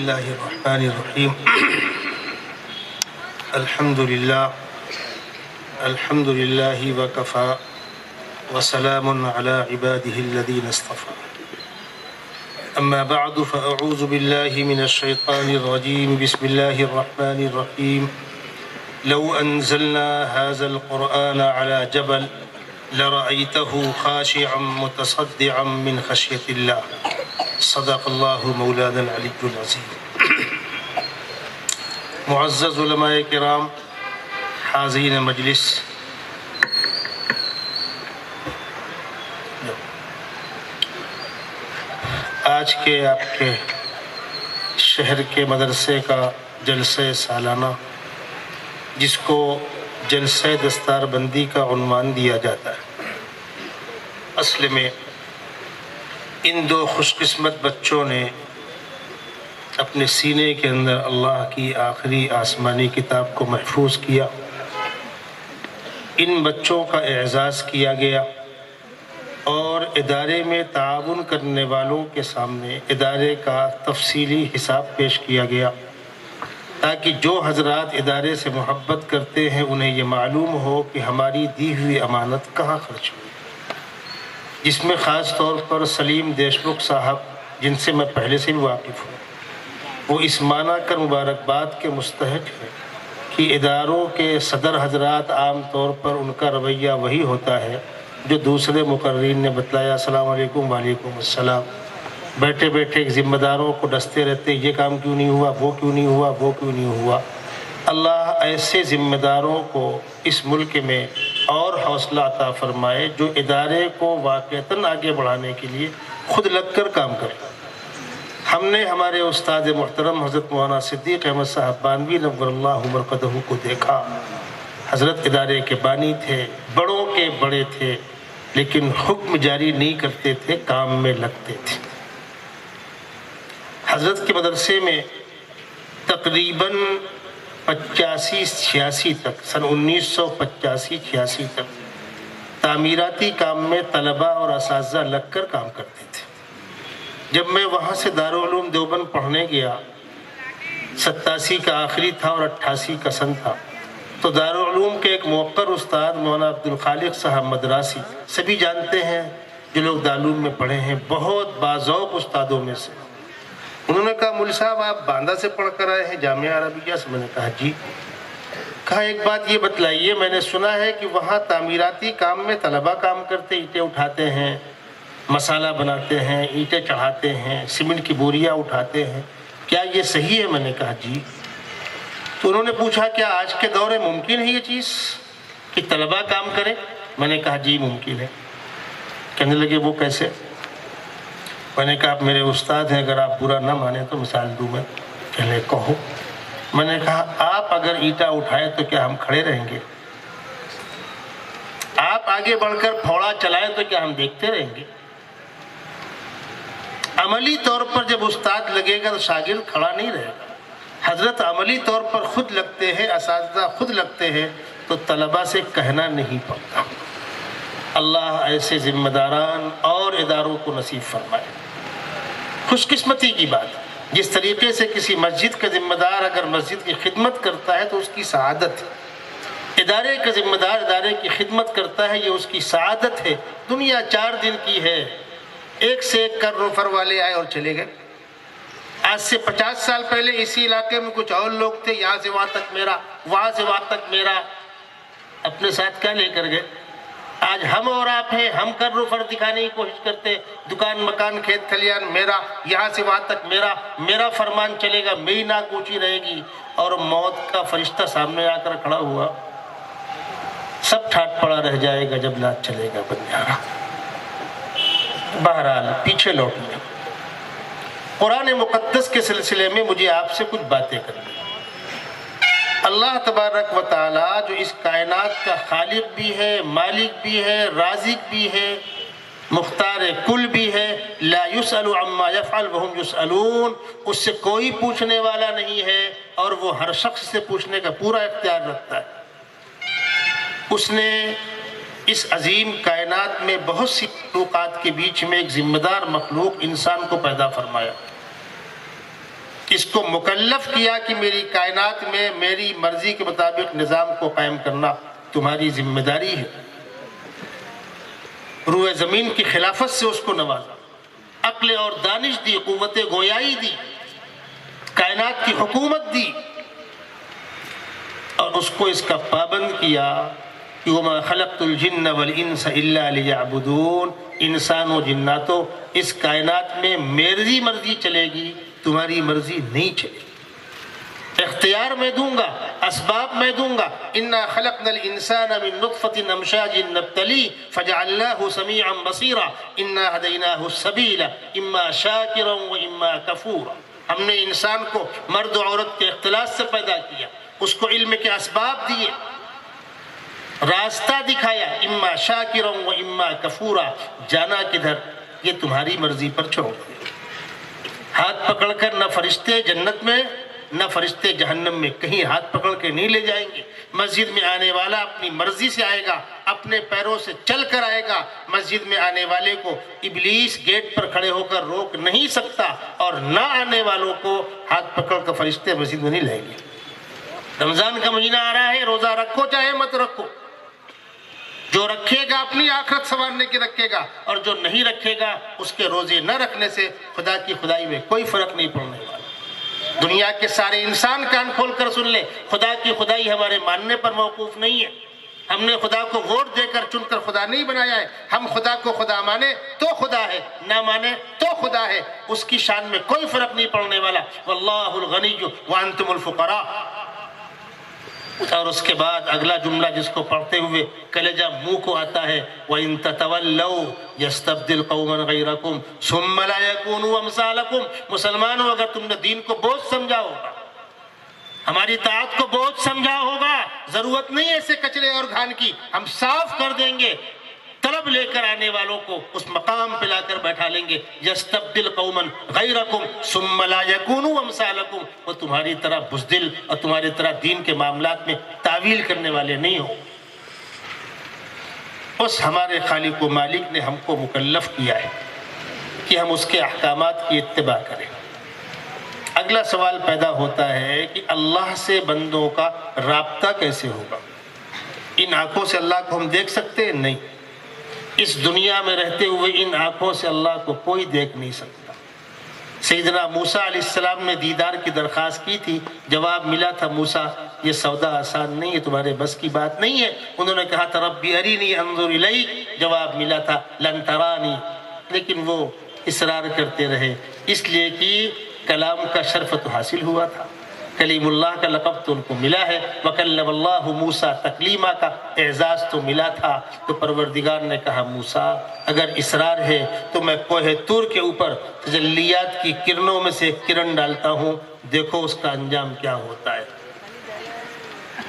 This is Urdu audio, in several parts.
الله الرحمن الرحيم الحمد لله وكفى وسلام على عباده الذين اصطفى أما بعد فأعوذ بالله من الشيطان الرجيم بسم الله الرحمن الرحيم لو أنزلنا هذا القرآن على جبل لرأيته خاشعا متصدعا من خشية الله صدق الله مولانا العلي العظيم. معزز علماء کرام، حاضرین مجلس، آج کے آپ کے شہر کے مدرسے کا جلسہ سالانہ، جس کو جلسہ دستار بندی کا عنوان دیا جاتا ہے، اصل میں ان دو خوش قسمت بچوں نے اپنے سینے کے اندر اللہ کی آخری آسمانی کتاب کو محفوظ کیا. ان بچوں کا اعزاز کیا گیا اور ادارے میں تعاون کرنے والوں کے سامنے ادارے کا تفصیلی حساب پیش کیا گیا، تاکہ جو حضرات ادارے سے محبت کرتے ہیں انہیں یہ معلوم ہو کہ ہماری دی ہوئی امانت کہاں خرچ ہوئی، جس میں خاص طور پر سلیم دیشمکھ صاحب، جن سے میں پہلے سے بھی واقف ہوں، وہ اس معنی کر مبارکباد کے مستحق ہیں کہ اداروں کے صدر حضرات عام طور پر ان کا رویہ وہی ہوتا ہے جو دوسرے مقررین نے بتلایا، السلام علیکم وعلیکم السلام، بیٹھے بیٹھے ذمہ داروں کو ڈستے رہتے، یہ کام کیوں نہیں ہوا، وہ کیوں نہیں ہوا، وہ کیوں نہیں ہوا. اللہ ایسے ذمہ داروں کو اس ملک میں اور حوصلہ عطا فرمائے جو ادارے کو واقعتاً آگے بڑھانے کے لیے خود لگ کر کام کرے. ہم نے ہمارے استاد محترم حضرت مولانا صدیق احمد صاحب بانوی نور اللہ مرقدہ کو دیکھا. حضرت ادارے کے بانی تھے، بڑوں کے بڑے تھے، لیکن حکم جاری نہیں کرتے تھے، کام میں لگتے تھے. حضرت کے مدرسے میں تقریباً 85-86 تک، سن 1985-86 تک تعمیراتی کام میں طلباء اور اساتذہ لگ کر کام کرتے تھے. جب میں وہاں سے دارالعلوم دیوبند پڑھنے گیا، 87 کا آخری تھا اور 88 کا سن تھا، تو دارالعلوم کے ایک موقر استاد مولانا عبدالخالق صاحب مدراسی، سبھی جانتے ہیں جو لوگ دارالعلوم میں پڑھے ہیں، بہت باذوق استادوں میں سے. انہوں نے کہا مولوی صاحب آپ باندہ سے پڑھ کر آئے ہیں جامعہ عربیہ سے؟ میں نے کہا جی. کہا ایک بات یہ بتلائیے، میں نے سنا ہے کہ وہاں تعمیراتی کام میں طلباء کام کرتے، اینٹیں اٹھاتے ہیں، مسالہ بناتے ہیں، اینٹیں چڑھاتے ہیں، سیمنٹ کی بوریاں اٹھاتے ہیں، کیا یہ صحیح ہے؟ میں نے کہا جی. تو انہوں نے پوچھا کیا آج کے دور میں ممکن ہے یہ چیز کہ طلباء کام کریں؟ میں نے کہا جی ممکن ہے. کہنے لگے وہ کیسے؟ میں نے کہا آپ میرے استاد ہیں، اگر آپ برا نہ مانیں تو مثال دوں میں. کہنے کہو. میں نے کہا آپ اگر اینٹا اٹھائیں تو کیا ہم کھڑے رہیں گے؟ آپ آگے بڑھ کر پھوڑا چلائیں تو کیا ہم دیکھتے رہیں گے؟ عملی طور پر جب استاد لگے گا تو شاگرد کھڑا نہیں رہے گا. حضرت عملی طور پر خود لگتے ہیں، اساتذہ خود لگتے ہیں، تو طلباء سے کہنا نہیں پڑتا. اللہ ایسے ذمہ داران اور اداروں کو نصیب فرمائے. خوش قسمتی کی بات، جس طریقے سے کسی مسجد کا ذمہ دار اگر مسجد کی خدمت کرتا ہے تو اس کی سعادت ہے، ادارے کا ذمہ دار ادارے کی خدمت کرتا ہے، یہ اس کی سعادت ہے. دنیا 4 دن کی ہے، ایک سے ایک کر روفر والے آئے اور چلے گئے. آج سے 50 سال پہلے اسی علاقے میں کچھ اور لوگ تھے، یہاں سے وہاں تک میرا، وہاں سے وہاں تک میرا، اپنے ساتھ کیا لے کر گئے؟ آج ہم اور آپ ہیں، ہم کر روفر دکھانے کی کوشش کرتے، دکان مکان کھیت کھلیان میرا، یہاں سے وہاں تک میرا، میرا فرمان چلے گا، میری ناک اونچی رہے گی، اور موت کا فرشتہ سامنے آ کر کھڑا ہوا، سب ٹھاٹ پڑا رہ جائے گا جب ناچ چلے گا بنیارا. بہرحال پیچھے لوٹیں. قرآن مقدس کے سلسلے میں مجھے آپ سے کچھ باتیں کرنی. اللہ تبارک و تعالی جو اس کائنات کا خالق بھی ہے، مالک بھی ہے، رازق بھی ہے، مختار کل بھی ہے، لا یسأل عما یفعل وهم یسألون، اس سے کوئی پوچھنے والا نہیں ہے اور وہ ہر شخص سے پوچھنے کا پورا اختیار رکھتا ہے. اس نے اس عظیم کائنات میں بہت سی مخلوقات کے بیچ میں ایک ذمہ دار مخلوق انسان کو پیدا فرمایا. اس کو مکلف کیا کہ میری کائنات میں میری مرضی کے مطابق نظام کو قائم کرنا تمہاری ذمہ داری ہے۔ روئے زمین کی خلافت سے اس کو نوازا، عقل اور دانش دی، قوت گویائی دی، کائنات کی حکومت دی، اور اس کو اس کا پابند کیا کہ وَمَا خَلَقْتُ الْجِنَّ وَالْإِنسَ إِلَّا لِيَعْبُدُونَ، انسان و جناتو اس کائنات میں میری مرضی چلے گی، تمہاری مرضی نہیں چلے گی۔ اختیار میں دوں گا، اسباب میں دوں گا۔ اِنَّا خَلَقْنَا الْإِنسَانَ مِن نُطْفَةٍ أَمْشَاجٍ نَبْتَلِيهِ فَجَعَلْنَاهُ سَمِيعًا بَصِيرًا إِنَّا هَدَيْنَاهُ السَّبِيلَ إِمَّا شَاكِرًا وَإِمَّا كَفُورًا۔ ہم نے انسان کو مرد و عورت کے اختلاط سے پیدا کیا، اس کو علم کے اسباب دیے، راستہ دکھایا، اما شاکرا و اما کفورا، جانا کدھر یہ تمہاری مرضی پر چھوڑ دیا۔ ہاتھ پکڑ کر نہ فرشتے جنت میں نہ فرشتے جہنم میں، کہیں ہاتھ پکڑ کے نہیں لے جائیں گے۔ مسجد میں آنے والا اپنی مرضی سے آئے گا، اپنے پیروں سے چل کر آئے گا۔ مسجد میں آنے والے کو ابلیس گیٹ پر کھڑے ہو کر روک نہیں سکتا، اور نہ آنے والوں کو ہاتھ پکڑ کر فرشتے مسجد میں نہیں لائیں گے۔ رمضان کا مہینہ آ رہا ہے، روزہ رکھو چاہے مت رکھو، جو رکھے گا اپنی آخرت سنوارنے کی رکھے گا، اور جو نہیں رکھے گا اس کے روزے نہ رکھنے سے خدا کی خدائی میں کوئی فرق نہیں پڑنے والا۔ دنیا کے سارے انسان کان کھول کر سن لے، خدا کی خدائی ہمارے ماننے پر موقوف نہیں ہے۔ ہم نے خدا کو ووٹ دے کر چن کر خدا نہیں بنایا ہے۔ ہم خدا کو خدا مانے تو خدا ہے، نہ مانے تو خدا ہے، اس کی شان میں کوئی فرق نہیں پڑنے والا۔ واللہ الغنی وانتم الفقراء۔ اور اس کے بعد اگلا جملہ جس کو پڑھتے ہوئے کلیجہ منہ کو آتا ہے، وَإِن تَتَوَلَّوْا يَسْتَبْدِلْ قَوْمًا غَيْرَكُمْ ثُمَّ لَا يَكُونُوا أَمْثَالَكُمْ۔ مسلمانوں، اگر تم نے دین کو بوجھ سمجھا ہوگا، ہماری طاعت کو بوجھ سمجھا ہوگا، ضرورت نہیں ایسے کچرے اور گھان کی، ہم صاف کر دیں گے، طلب لے کر آنے والوں کو اس مقام پہ لا کر بیٹھا لیں گے۔ یستبدل قوما غیرکم ثم لا یکونوا امثالکم، وہ تمہاری طرح بزدل اور تمہاری طرح دین کے معاملات میں تعویل کرنے والے نہیں ہوں۔ اس ہمارے خالق و مالک نے ہم کو مکلف کیا ہے کہ ہم اس کے احکامات کی اتباع کریں۔ اگلا سوال پیدا ہوتا ہے کہ اللہ سے بندوں کا رابطہ کیسے ہوگا؟ ان آنکھوں سے اللہ کو ہم دیکھ سکتے ہیں؟ نہیں۔ اس دنیا میں رہتے ہوئے ان آنکھوں سے اللہ کو کوئی دیکھ نہیں سکتا۔ سیدنا موسیٰ علیہ السلام نے دیدار کی درخواست کی تھی، جواب ملا تھا موسیٰ یہ سودا آسان نہیں ہے، تمہارے بس کی بات نہیں ہے۔ انہوں نے کہا تھا ربی ارینی انظر الیک، جواب ملا تھا لن ترانی، لیکن وہ اصرار کرتے رہے، اس لیے کہ کلام کا شرف تو حاصل ہوا تھا، کلیم اللہ کا لقب تو ان کو ملا ہے، وَكَلَّمَ اللَّهُ مُوسَىٰ تکلیمہ کا اعزاز تو ملا تھا۔ تو پروردگار نے کہا موسیٰ اگر اصرار ہے تو میں کوہ طور کے اوپر تجلیات کی کرنوں میں سے کرن ڈالتا ہوں، دیکھو اس کا انجام کیا ہوتا ہے۔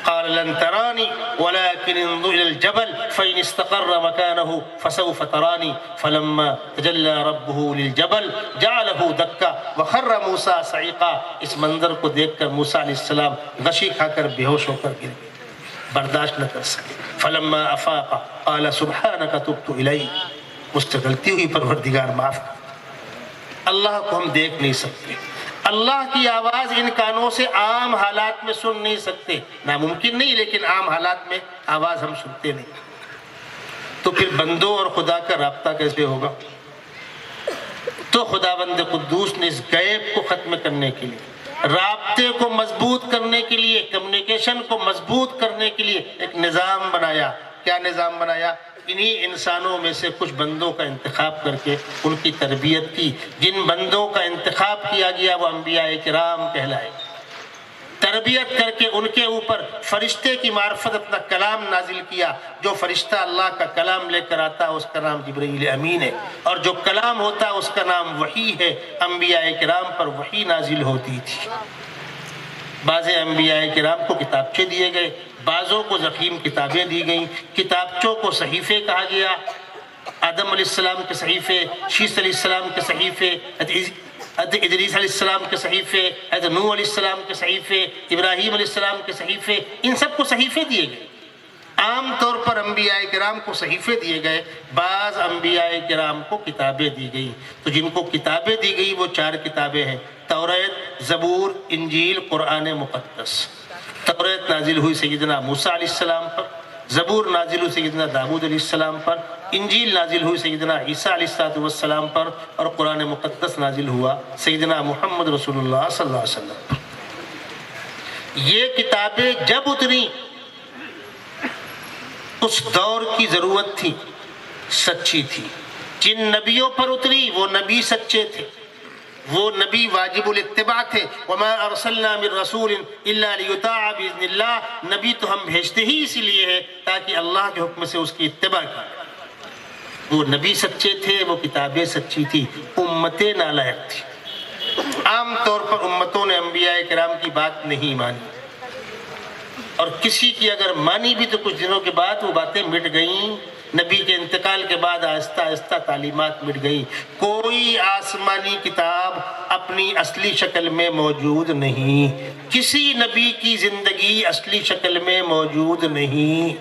قال لن تراني ولكن انظر الى الجبل فإن استقر مكانه فسوف تراني فلما تجلى ربه للجبل جعله دكا وخر موسى صعقا۔ اس منظر کو دیکھ کر موسیٰ علیہ السلام غشی کھا کر بے ہوش ہو کر گر گئے، برداشت نہ کر سکے۔ فلما افاق قال سبحانك تبت الیک، مجھ سے غلطی ہوئی پروردگار معاف کر۔ اللہ کو ہم دیکھ نہیں سکتے، اللہ کی آواز ان کانوں سے عام حالات میں سن نہیں سکتے، ناممکن نہیں، لیکن عام حالات میں آواز ہم سنتے نہیں۔ تو پھر بندوں اور خدا کا رابطہ کیسے ہوگا؟ تو خداوند قدوس نے اس غیب کو ختم کرنے کے لیے، رابطے کو مضبوط کرنے کے لیے، کمیونیکیشن کو مضبوط کرنے کے لیے ایک نظام بنایا۔ کیا نظام بنایا؟ انہی انسانوں میں سے کچھ بندوں کا انتخاب کر کے ان کی تربیت کی۔ جن بندوں کا انتخاب کیا گیا وہ انبیاء کرام کہلائے۔ تربیت کر کے ان کے اوپر فرشتے کی معرفت اپنا کلام نازل کیا۔ جو فرشتہ اللہ کا کلام لے کر آتا ہے اس کا نام جبرائیل امین ہے، اور جو کلام ہوتا ہے اس کا نام وحی ہے۔ انبیاء کرام پر وحی نازل ہوتی تھی۔ بعض انبیاء کرام کو کتابچے دیے گئے، بعضوں کو ضخیم کتابیں دی گئیں۔ کتابچوں کو صحیفے کہا گیا، آدم علیہ السلام کے صحیفے، شیس علیہ السلام کے صحیفے، ادریس علیہ السلام کے صحیفے، نوح علیہ السلام کے صحیفے، ابراہیم علیہ السلام کے صحیفے، ان سب کو صحیفے دیے گئے۔ عام طور پر انبیاء کرام کو صحیفے دیے گئے، بعض انبیاء کرام کو کتابیں دی گئی۔ تو جن کو کتابیں دی گئی وہ 4 کتابیں ہیں: توریت، زبور، انجیل، قرآن مقدس۔ توریت نازل ہوئی سیدنا موسیٰ علیہ السلام پر، زبور نازل ہوئی سیدنا داؤد علیہ السلام پر، انجیل نازل ہوئی سیدنا عیسیٰ علیہ السلام پر، اور قرآن مقدس نازل ہوا سیدنا محمد رسول اللہ صلی اللہ علیہ وسلم پر۔ یہ کتابیں جب اتری اس دور کی ضرورت تھی، سچی تھی۔ جن نبیوں پر اتری وہ نبی سچے تھے، وہ نبی واجب الاتباع تھے۔ وما ارسلنا من رسول الا لیطاع باذن اللہ، نبی تو ہم بھیجتے ہی اسی لیے ہے تاکہ اللہ کے حکم سے اس کی اتباع کی۔ وہ نبی سچے تھے، وہ کتابیں سچی تھی، امتیں نالائق تھی۔ عام طور پر امتوں نے انبیاء کرام کی بات نہیں مانی، اور کسی کی اگر مانی بھی تو کچھ دنوں کے بعد وہ باتیں مٹ گئیں۔ نبی کے انتقال کے بعد آہستہ آہستہ تعلیمات مٹ گئیں۔ کوئی آسمانی کتاب اپنی اصلی شکل میں موجود نہیں، کسی نبی کی زندگی اصلی شکل میں موجود نہیں۔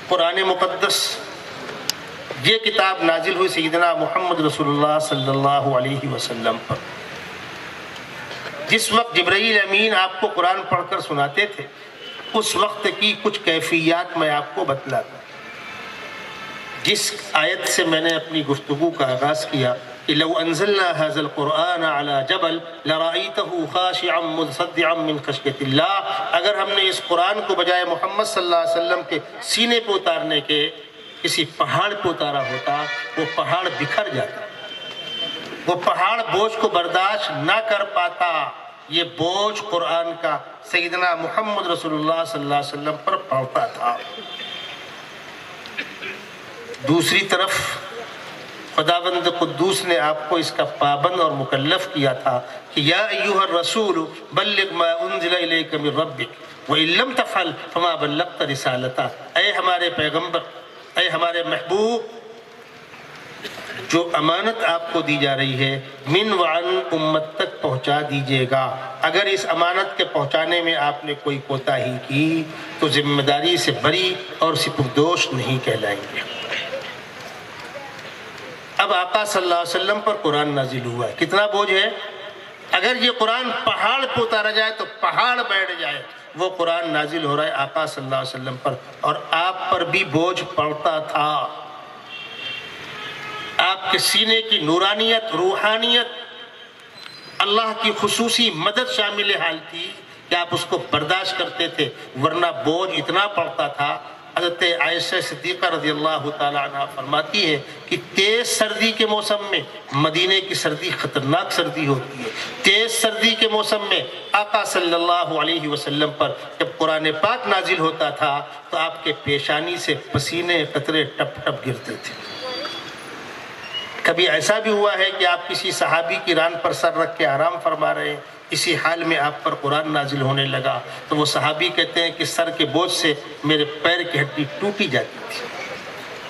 قرآن مقدس یہ کتاب نازل ہوئی سیدنا محمد رسول اللہ صلی اللہ علیہ وسلم پر۔ جس وقت جبرائیل امین آپ کو قرآن پڑھ کر سناتے تھے، اس وقت کی کچھ کیفیات میں آپ کو بتلاتا ہوں۔ جس آیت سے میں نے اپنی گفتگو کا آغاز کیا کہ لو انزلنا هذا القرآن على جبل لرأيته خاشعا متصدعا من خشية اللہ، اگر ہم نے اس قرآن کو بجائے محمد صلی اللہ علیہ وسلم کے سینے پہ اتارنے کے کسی پہاڑ پہ اتارا ہوتا، وہ پہاڑ بکھر جاتا، وہ پہاڑ بوجھ کو برداشت نہ کر پاتا۔ یہ بوجھ قرآن کا سیدنا محمد رسول اللہ صلی اللہ علیہ وسلم پر پڑتا تھا۔ دوسری طرف خداوند قدوس نے آپ کو اس کا پابند اور مکلف کیا تھا کہ یا ایھا الرسول بلغ ما انزل الیک من ربک وان لم تفعل فما بلغت رسالتہ، اے ہمارے پیغمبر، اے ہمارے محبوب، جو امانت آپ کو دی جا رہی ہے من وعن امت تک پہنچا دیجیے گا۔ اگر اس امانت کے پہنچانے میں آپ نے کوئی کوتاہی کی تو ذمہ داری سے بری اور سپردوش نہیں کہلائیں گے۔ اب آقا صلی اللہ علیہ وسلم پر قرآن نازل ہوا ہے، کتنا بوجھ ہے؟ اگر یہ قرآن پہاڑ پہ اتارا جائے تو پہاڑ بیٹھ جائے۔ وہ قرآن نازل ہو رہا ہے آقا صلی اللہ علیہ وسلم پر، اور آپ پر بھی بوجھ پڑتا تھا۔ آپ کے سینے کی نورانیت، روحانیت، اللہ کی خصوصی مدد شامل حال تھی کہ آپ اس کو برداشت کرتے تھے، ورنہ بوجھ اتنا پڑتا تھا۔ حضرت عائشہ صدیقہ رضی اللہ تعالی عنہ فرماتی ہے کہ تیز سردی کے موسم میں مدینے کی سردی خطرناک سردی ہوتی ہے۔ تیز سردی کے موسم میں آقا صلی اللہ علیہ وسلم پر جب قرآن پاک نازل ہوتا تھا تو آپ کے پیشانی سے پسینے قطرے ٹپ ٹپ گرتے تھے۔ کبھی ایسا بھی ہوا ہے کہ آپ کسی صحابی کی ران پر سر رکھ کے آرام فرما رہے ہیں، اسی حال میں آپ پر قرآن نازل ہونے لگا تو وہ صحابی کہتے ہیں کہ سر کے بوجھ سے میرے پیر کی ہڈی ٹوٹی جاتی تھی۔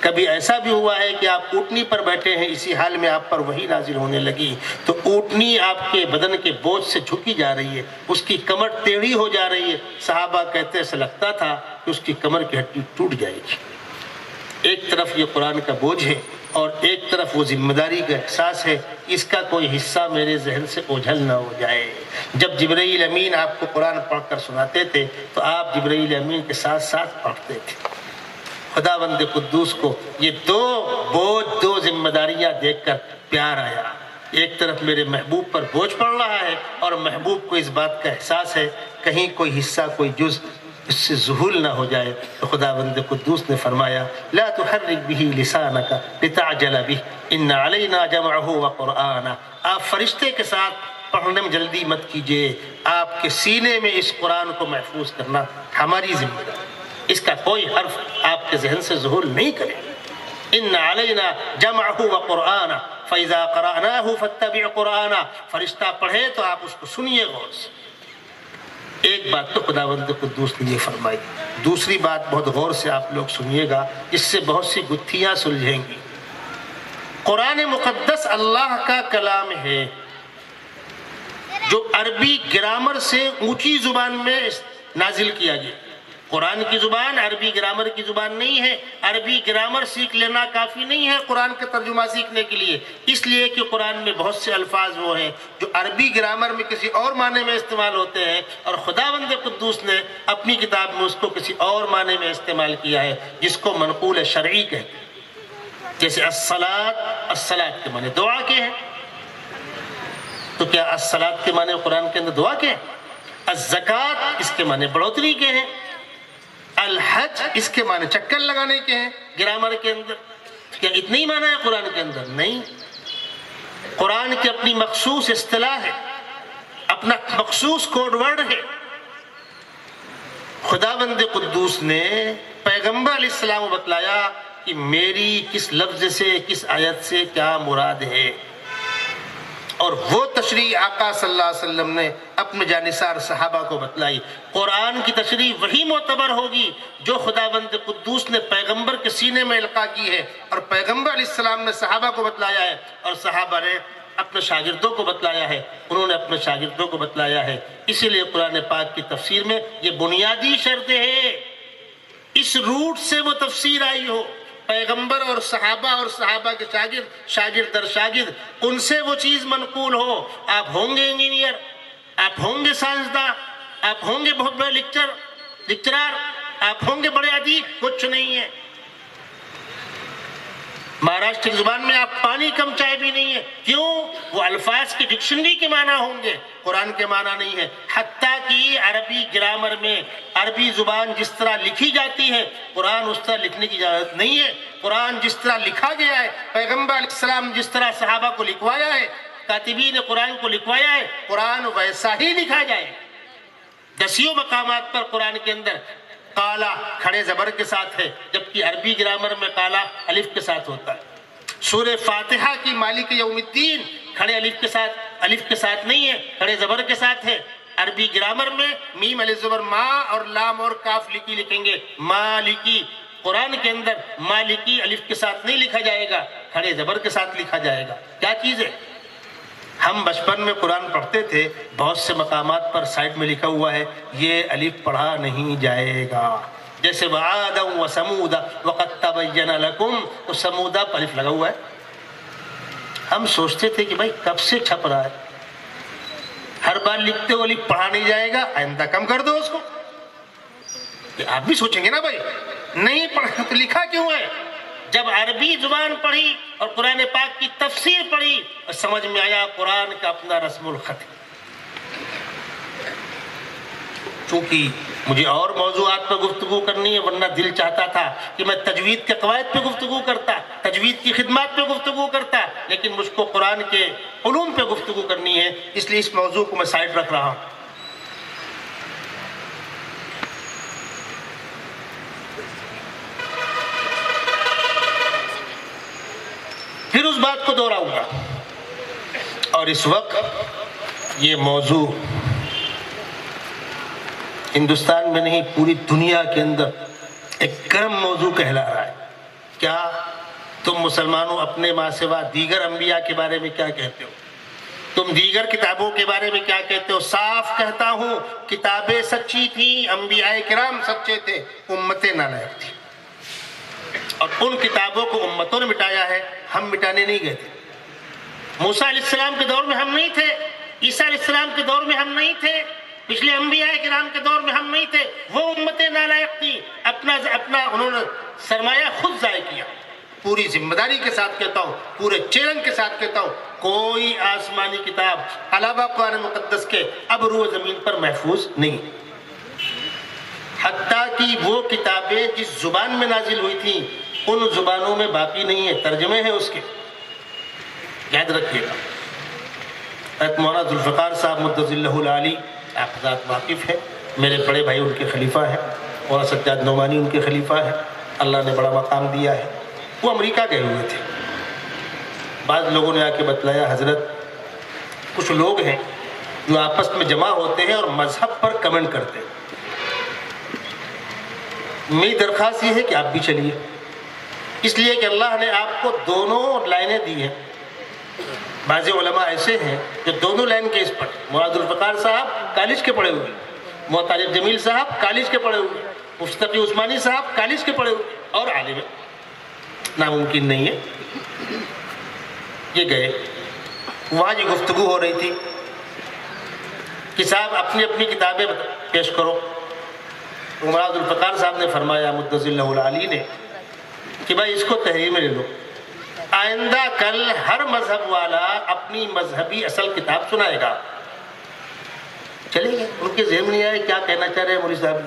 کبھی ایسا بھی ہوا ہے کہ آپ اونٹنی پر بیٹھے ہیں، اسی حال میں آپ پر وحی نازل ہونے لگی تو اونٹنی آپ کے بدن کے بوجھ سے جھکی جا رہی ہے، اس کی کمر ٹیڑھی ہو جا رہی ہے۔ صحابہ کہتے ایسا لگتا تھا کہ اس کی کمر کی ہڈی ٹوٹ جائے گی۔ ایک طرف یہ قرآن کا بوجھ ہے اور ایک طرف وہ ذمہ داری کا احساس ہے، اس کا کوئی حصہ میرے ذہن سے اوجھل نہ ہو جائے۔ جب جبرائیل امین آپ کو قرآن پڑھ کر سناتے تھے تو آپ جبرائیل امین کے ساتھ ساتھ پڑھتے تھے۔ خداوند قدوس کو یہ دو بوجھ، دو ذمہ داریاں دیکھ کر پیار آیا۔ ایک طرف میرے محبوب پر بوجھ پڑ رہا ہے اور محبوب کو اس بات کا احساس ہے کہیں کوئی حصہ، کوئی جز اس سے ذہول نہ ہو جائے، تو خداوند قدوس نے فرمایا لا تحرک به لسانک لتعجل به ان علینا جمعہ وقرآنہ۔ آپ فرشتے کے ساتھ پڑھنے میں جلدی مت کیجیے، آپ کے سینے میں اس قرآن کو محفوظ کرنا ہماری ذمہ داری، اس کا کوئی حرف آپ کے ذہن سے ذہول نہیں کرے۔ ان علینا جمعہ وقرآنہ فاذا قرأناہ فاتبع قرآنہ، فرشتہ پڑھے تو آپ اس کو سنیے غور سے۔ ایک بات تو خداوند قدوس نے یہ فرمائی، دوسری بات بہت غور سے آپ لوگ سنیے گا، اس سے بہت سی گتھیاں سلجھیں گی۔ قرآن مقدس اللہ کا کلام ہے جو عربی گرامر سے اونچی زبان میں نازل کیا گیا۔ قرآن کی زبان عربی گرامر کی زبان نہیں ہے. عربی گرامر سیکھ لینا کافی نہیں ہے قرآن کا ترجمہ سیکھنے کے لیے، اس لیے کہ قرآن میں بہت سے الفاظ وہ ہیں جو عربی گرامر میں کسی اور معنی میں استعمال ہوتے ہیں، اور خداوند قدوس نے اپنی کتاب میں اس کو کسی اور معنی میں استعمال کیا ہے جس کو منقول شرعی کہتے ہیں. جیسے الصلاۃ کے معنی دعا کے ہیں، تو کیا الصلاۃ کے معنی قرآن کے اندر دعا کے ہیں؟ الزکوٰۃ اس کے معنی بڑھوتری کے ہیں. الحج اس کے معنی چکر لگانے کے ہیں گرامر کے اندر. کیا اتنا ہی معنی ہے قرآن کے اندر؟ نہیں. قرآن کی اپنی مخصوص اصطلاح ہے، اپنا مخصوص کوڈ ورڈ ہے. خداوند قدوس نے پیغمبر علیہ السلام کو بتلایا کہ میری کس لفظ سے کس آیت سے کیا مراد ہے، اور وہ تشریح آقا صلی اللہ علیہ وسلم نے اپنے جانثار صحابہ کو بتلائی. قرآن کی تشریح وہی معتبر ہوگی جو خداوند قدوس نے پیغمبر کے سینے میں القاء کی ہے، اور پیغمبر علیہ السلام نے صحابہ کو بتلایا ہے، اور صحابہ نے اپنے شاگردوں کو بتلایا ہے، انہوں نے اپنے شاگردوں کو بتلایا ہے. اسی لیے قرآن پاک کی تفسیر میں یہ بنیادی شرط ہے، اس روٹ سے وہ تفسیر آئی ہو. پیغمبر اور صحابہ کے شاگرد در شاگرد، ان سے وہ چیز منقول ہو. آپ ہوں گے انجینئر، آپ ہوں گے سائنسداں، آپ ہوں گے بہت بڑے لیکچرار، آپ ہوں گے بڑے ادیب، کچھ نہیں ہے. مہاراشٹر کی زبان میں آپ پانی کم چائے بھی نہیں ہے. کیوں؟ وہ الفاظ کی ڈکشنری کے معنی ہوں گے، قرآن کے معنی نہیں ہے. حتیٰ کہ عربی گرامر میں عربی زبان جس طرح لکھی جاتی ہے، قرآن اس طرح لکھنے کی اجازت نہیں ہے. قرآن جس طرح لکھا گیا ہے، پیغمبر علیہ السلام جس طرح صحابہ کو لکھوایا ہے، کاتبین قرآن کو لکھوایا ہے، قرآن ویسا ہی لکھا جائے. دسیوں مقامات پر قرآن کے اندر کالا کھڑے زبر کے ساتھ ہے، جبکہ عربی گرامر میں کالا الف کے ساتھ ہوتا ہے. سورہ فاتحہ کی مالک یوم الدین کھڑے الف کے ساتھ نہیں ہے، کھڑے زبر کے ساتھ ہے. عربی گرامر میں میم الف زبر ما اور لام اور کاف لکی لکھیں گے، مالکی. قرآن کے اندر مالکی الف کے ساتھ نہیں لکھا جائے گا، کھڑے زبر کے ساتھ لکھا جائے گا. کیا چیز ہے؟ ہم بچپن میں قرآن پڑھتے تھے، بہت سے مقامات پر سائڈ میں لکھا ہوا ہے یہ الف پڑھا نہیں جائے گا. جیسے وعادا وثمودا وقد تبین لکم، تو سمودا پر الف لگا ہوا ہے. ہم سوچتے تھے کہ بھائی کب سے چھپ رہا ہے، ہر بار لکھتے ہو الف پڑھا نہیں جائے گا، آئندہ کم کر دو اس کو. آپ بھی سوچیں گے نا بھائی، نہیں پڑھا تو لکھا کیوں ہے؟ جب عربی زبان پڑھی اور قرآن پاک کی تفسیر پڑھی اور سمجھ میں آیا قرآن کا اپنا رسم الخط. چونکہ مجھے اور موضوعات پر گفتگو کرنی ہے، ورنہ دل چاہتا تھا کہ میں تجوید کے قواعد پہ گفتگو کرتا، تجوید کی خدمات پہ گفتگو کرتا، لیکن مجھ کو قرآن کے علوم پہ گفتگو کرنی ہے، اس لیے اس موضوع کو میں سائڈ رکھ رہا ہوں. پھر اس بات کو دہراؤں گا، اور اس وقت یہ موضوع ہندوستان میں نہیں پوری دنیا کے اندر ایک گرم موضوع کہلا رہا ہے. کیا تم مسلمانوں اپنے ماں سوا دیگر انبیاء کے بارے میں کیا کہتے ہو؟ تم دیگر کتابوں کے بارے میں کیا کہتے ہو؟ صاف کہتا ہوں کتابیں سچی تھیں، انبیاء کرام سچے تھے، امتیں نالائق تھیں. اور ان کتابوں کو امتوں نے مٹایا ہے، ہم مٹانے نہیں گئے تھے. موسیٰ علیہ السلام کے دور میں ہم نہیں تھے، عیسیٰ علیہ السلام کے دور میں ہم نہیں تھے، پچھلے انبیاء کرام کے دور میں ہم نہیں تھے. وہ امتیں نالائق تھیں، اپنا انہوں نے سرمایہ خود ضائع کیا. پوری ذمہ داری کے ساتھ کہتا ہوں، پورے چیلنج کے ساتھ کہتا ہوں، کوئی آسمانی کتاب علاوہ قرآن مقدس کے اب روح زمین پر محفوظ نہیں. حتیٰ کہ وہ کتابیں جس زبان میں نازل ہوئی تھیں ان زبانوں میں باقی نہیں ہے، ترجمے ہیں اس کے. یاد رکھیے گا. مولانا ذوالفقار صاحب مدظ اللہ العالی، آپ ذات واقف ہے، میرے بڑے بھائی ان کے خلیفہ ہیں، مولانا سجاد نعمانی ان کے خلیفہ ہیں، اللہ نے بڑا مقام دیا ہے. وہ امریکہ گئے ہوئے تھے. بعض لوگوں نے آ کے بتلایا حضرت کچھ لوگ ہیں جو آپس میں جمع ہوتے ہیں اور مذہب پر کمنٹ کرتے ہیں. میری درخواست یہ ہے کہ آپ بھی چلیے، اس لیے کہ اللہ نے آپ کو دونوں لائنیں دی ہیں. بعض علماء ایسے ہیں جو دونوں لائن کے اس پر، مولانا ذوالفقار صاحب کالج کے پڑھے ہوئے، مولانا طارق جمیل صاحب کالج کے پڑھے ہوئے، مفتی تقی عثمانی صاحب کالج کے پڑھے ہوئے اور عالم، ناممکن نہیں ہے۔ یہ گئے، وہاں یہ گفتگو ہو رہی تھی کہ صاحب اپنی اپنی کتابیں پیش کرو۔ عمر عبدالفتار صاحب نے فرمایا مدظر اللہ العالی نے کہ بھائی اس کو تحریر میں لے لو، آئندہ کل ہر مذہب والا اپنی مذہبی اصل کتاب سنائے گا۔ چلے گئے، ان کے ذہن میں نہیں آئے کیا کہنا چاہ رہے ہیں مولوی صاحب۔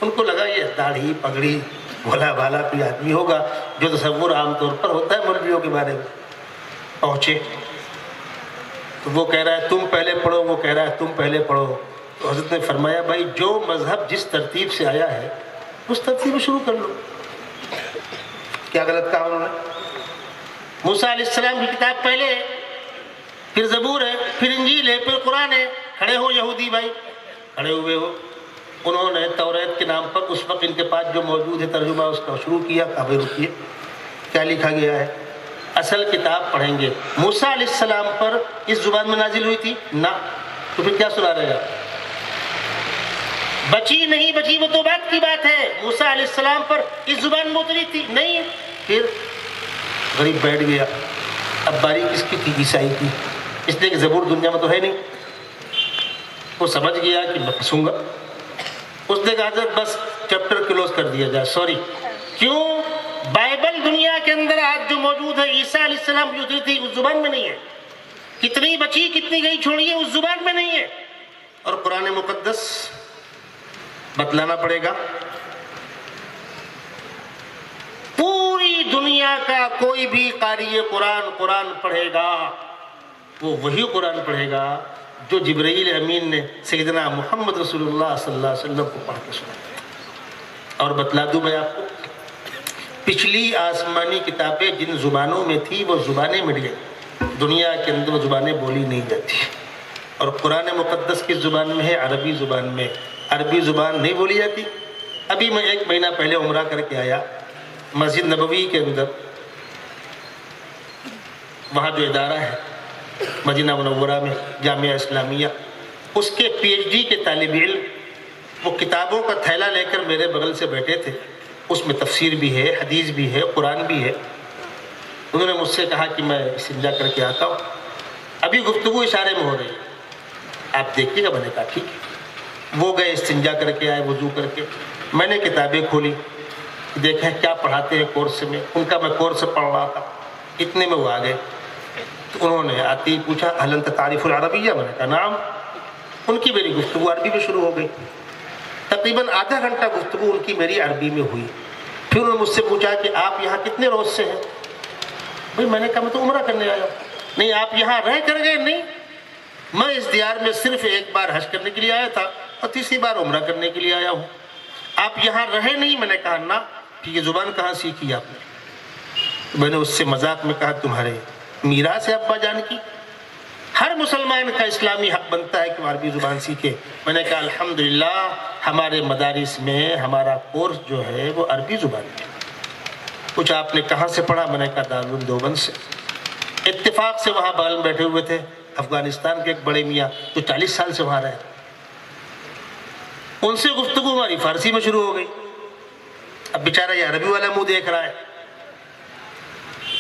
ان کو لگا یہ داڑھی پگڑی بھولا بھالا کوئی آدمی ہوگا جو تصور عام طور پر ہوتا ہے مولویوں کے بارے میں۔ پہنچے تو وہ کہہ رہا ہے تم پہلے پڑھو، وہ کہہ رہا ہے تم پہلے پڑھو۔ تو حضرت نے فرمایا بھائی جو مذہب جس ترتیب سے آیا ہے اس ترتیب میں شروع کر لو۔ کیا غلط کہا انہوں نے؟ موسیٰ علیہ السلام کی کتاب پہلے ہے، پھر زبور ہے، پھر انجیل ہے، پھر قرآن ہے۔ کھڑے ہو یہودی بھائی، کھڑے ہوئے ہو۔ انہوں نے توریت کے نام پر اس وقت ان کے پاس جو موجود ہے ترجمہ اس کا شروع کیا۔ کہا بھائی رکیے، کیا لکھا گیا ہے؟ اصل کتاب پڑھیں گے۔ موسیٰ علیہ السلام پر اس زبان میں نازل ہوئی تھی نہ، تو پھر کیا سنا رہے گا؟ بچی نہیں بچی وہ تو بات کی بات ہے، موسیٰ علیہ السلام پر اس زبان میں اتری تھی نہیں۔ پھر غریب بیٹھ گیا، اب باری کس کی تھی؟ عیسائی کی، اس لیے کہ زبور دنیا میں تو ہے نہیں۔ وہ سمجھ گیا کہ میں پھنسوں گا، اس نے کہا حضرت بس چیپٹر کلوز کر دیا جائے، سوری۔ کیوں؟ بائبل دنیا کے اندر آج جو موجود ہے عیسیٰ علیہ السلام کی اتری تھی اس زبان میں نہیں ہے، کتنی بچی کتنی گئی چھوڑیے اس زبان میں نہیں ہے۔ اور قرآن مقدس بتلانا پڑے گا، پوری دنیا کا کوئی بھی قاری قرآن پڑھے گا وہ وہی قرآن پڑھے گا جو جبرائیل امین نے سیدنا محمد رسول اللہ صلی اللہ علیہ وسلم کو پڑھ کے سنایا۔ اور بتلا دوں میں آپ کو، پچھلی آسمانی کتابیں جن زبانوں میں تھی وہ زبانیں مٹ گئی، دنیا کے اندر وہ زبانیں بولی نہیں جاتی۔ اور قرآن مقدس کی زبان میں ہے، عربی زبان میں، عربی زبان نہیں بولی جاتی۔ ابھی میں 1 مہینہ پہلے عمرہ کر کے آیا، مسجد نبوی کے اندر وہاں جو ادارہ ہے مدینہ منورہ میں جامعہ اسلامیہ، اس کے پی ایچ ڈی کے طالب علم وہ کتابوں کا تھیلا لے کر میرے بغل سے بیٹھے تھے، اس میں تفسیر بھی ہے، حدیث بھی ہے، قرآن بھی ہے۔ انہوں نے مجھ سے کہا کہ میں استنجا کر کے آتا ہوں، ابھی گفتگو اشارے میں ہو رہی ہے، آپ دیکھیے گا۔ میں نے کہا ٹھیک ہے۔ وہ گئے استنجا کر کے آئے، وضو کر کے۔ میں نے کتابیں کھولی، دیکھا کیا پڑھاتے ہیں کورس میں، ان کا میں کورس پڑھ رہا تھا، اتنے میں وہ آ گئے۔ تو انہوں نے آتے ہی پوچھا هل انت تعرف العربیہ؟ میں نے کہا نعم۔ ان کی میری گفتگو عربی میں شروع ہو گئی، تقریباً آدھا گھنٹہ گفتگو ان کی میری عربی میں ہوئی۔ پھر انہوں نے مجھ سے پوچھا کہ آپ یہاں کتنے روز سے ہیں؟ بھائی میں نے کہا میں تو عمرہ کرنے آیا ہوں۔ نہیں آپ یہاں رہ کر گئے؟ نہیں، میں اس دیار میں صرف 1 بار حج کرنے کے لیے آیا تھا اور تیسری بار عمرہ کرنے کے لیے آیا ہوں۔ آپ یہاں رہے نہیں؟ میں نے کہا نہ۔ کہ یہ زبان کہاں سیکھی آپ نے؟ میں نے اس سے مذاق میں کہا تمہارے میراث ہے ابا جان کی، ہر مسلمان کا اسلامی حق بنتا ہے کہ وہ عربی زبان سیکھے۔ میں نے کہا الحمدللہ ہمارے مدارس میں ہمارا کورس جو ہے وہ عربی زبان میں۔ کچھ آپ نے کہاں سے پڑھا؟ میں نے کہا دارالعلوم دیوبند سے۔ اتفاق سے وہاں بغل میں بیٹھے ہوئے تھے افغانستان کے ایک بڑے میاں جو 40 سال سے وہاں رہے، ان سے گفتگو ہماری فارسی میں شروع ہو گئی۔ اب بیچارہ یہ عربی والا منہ دیکھ رہا ہے۔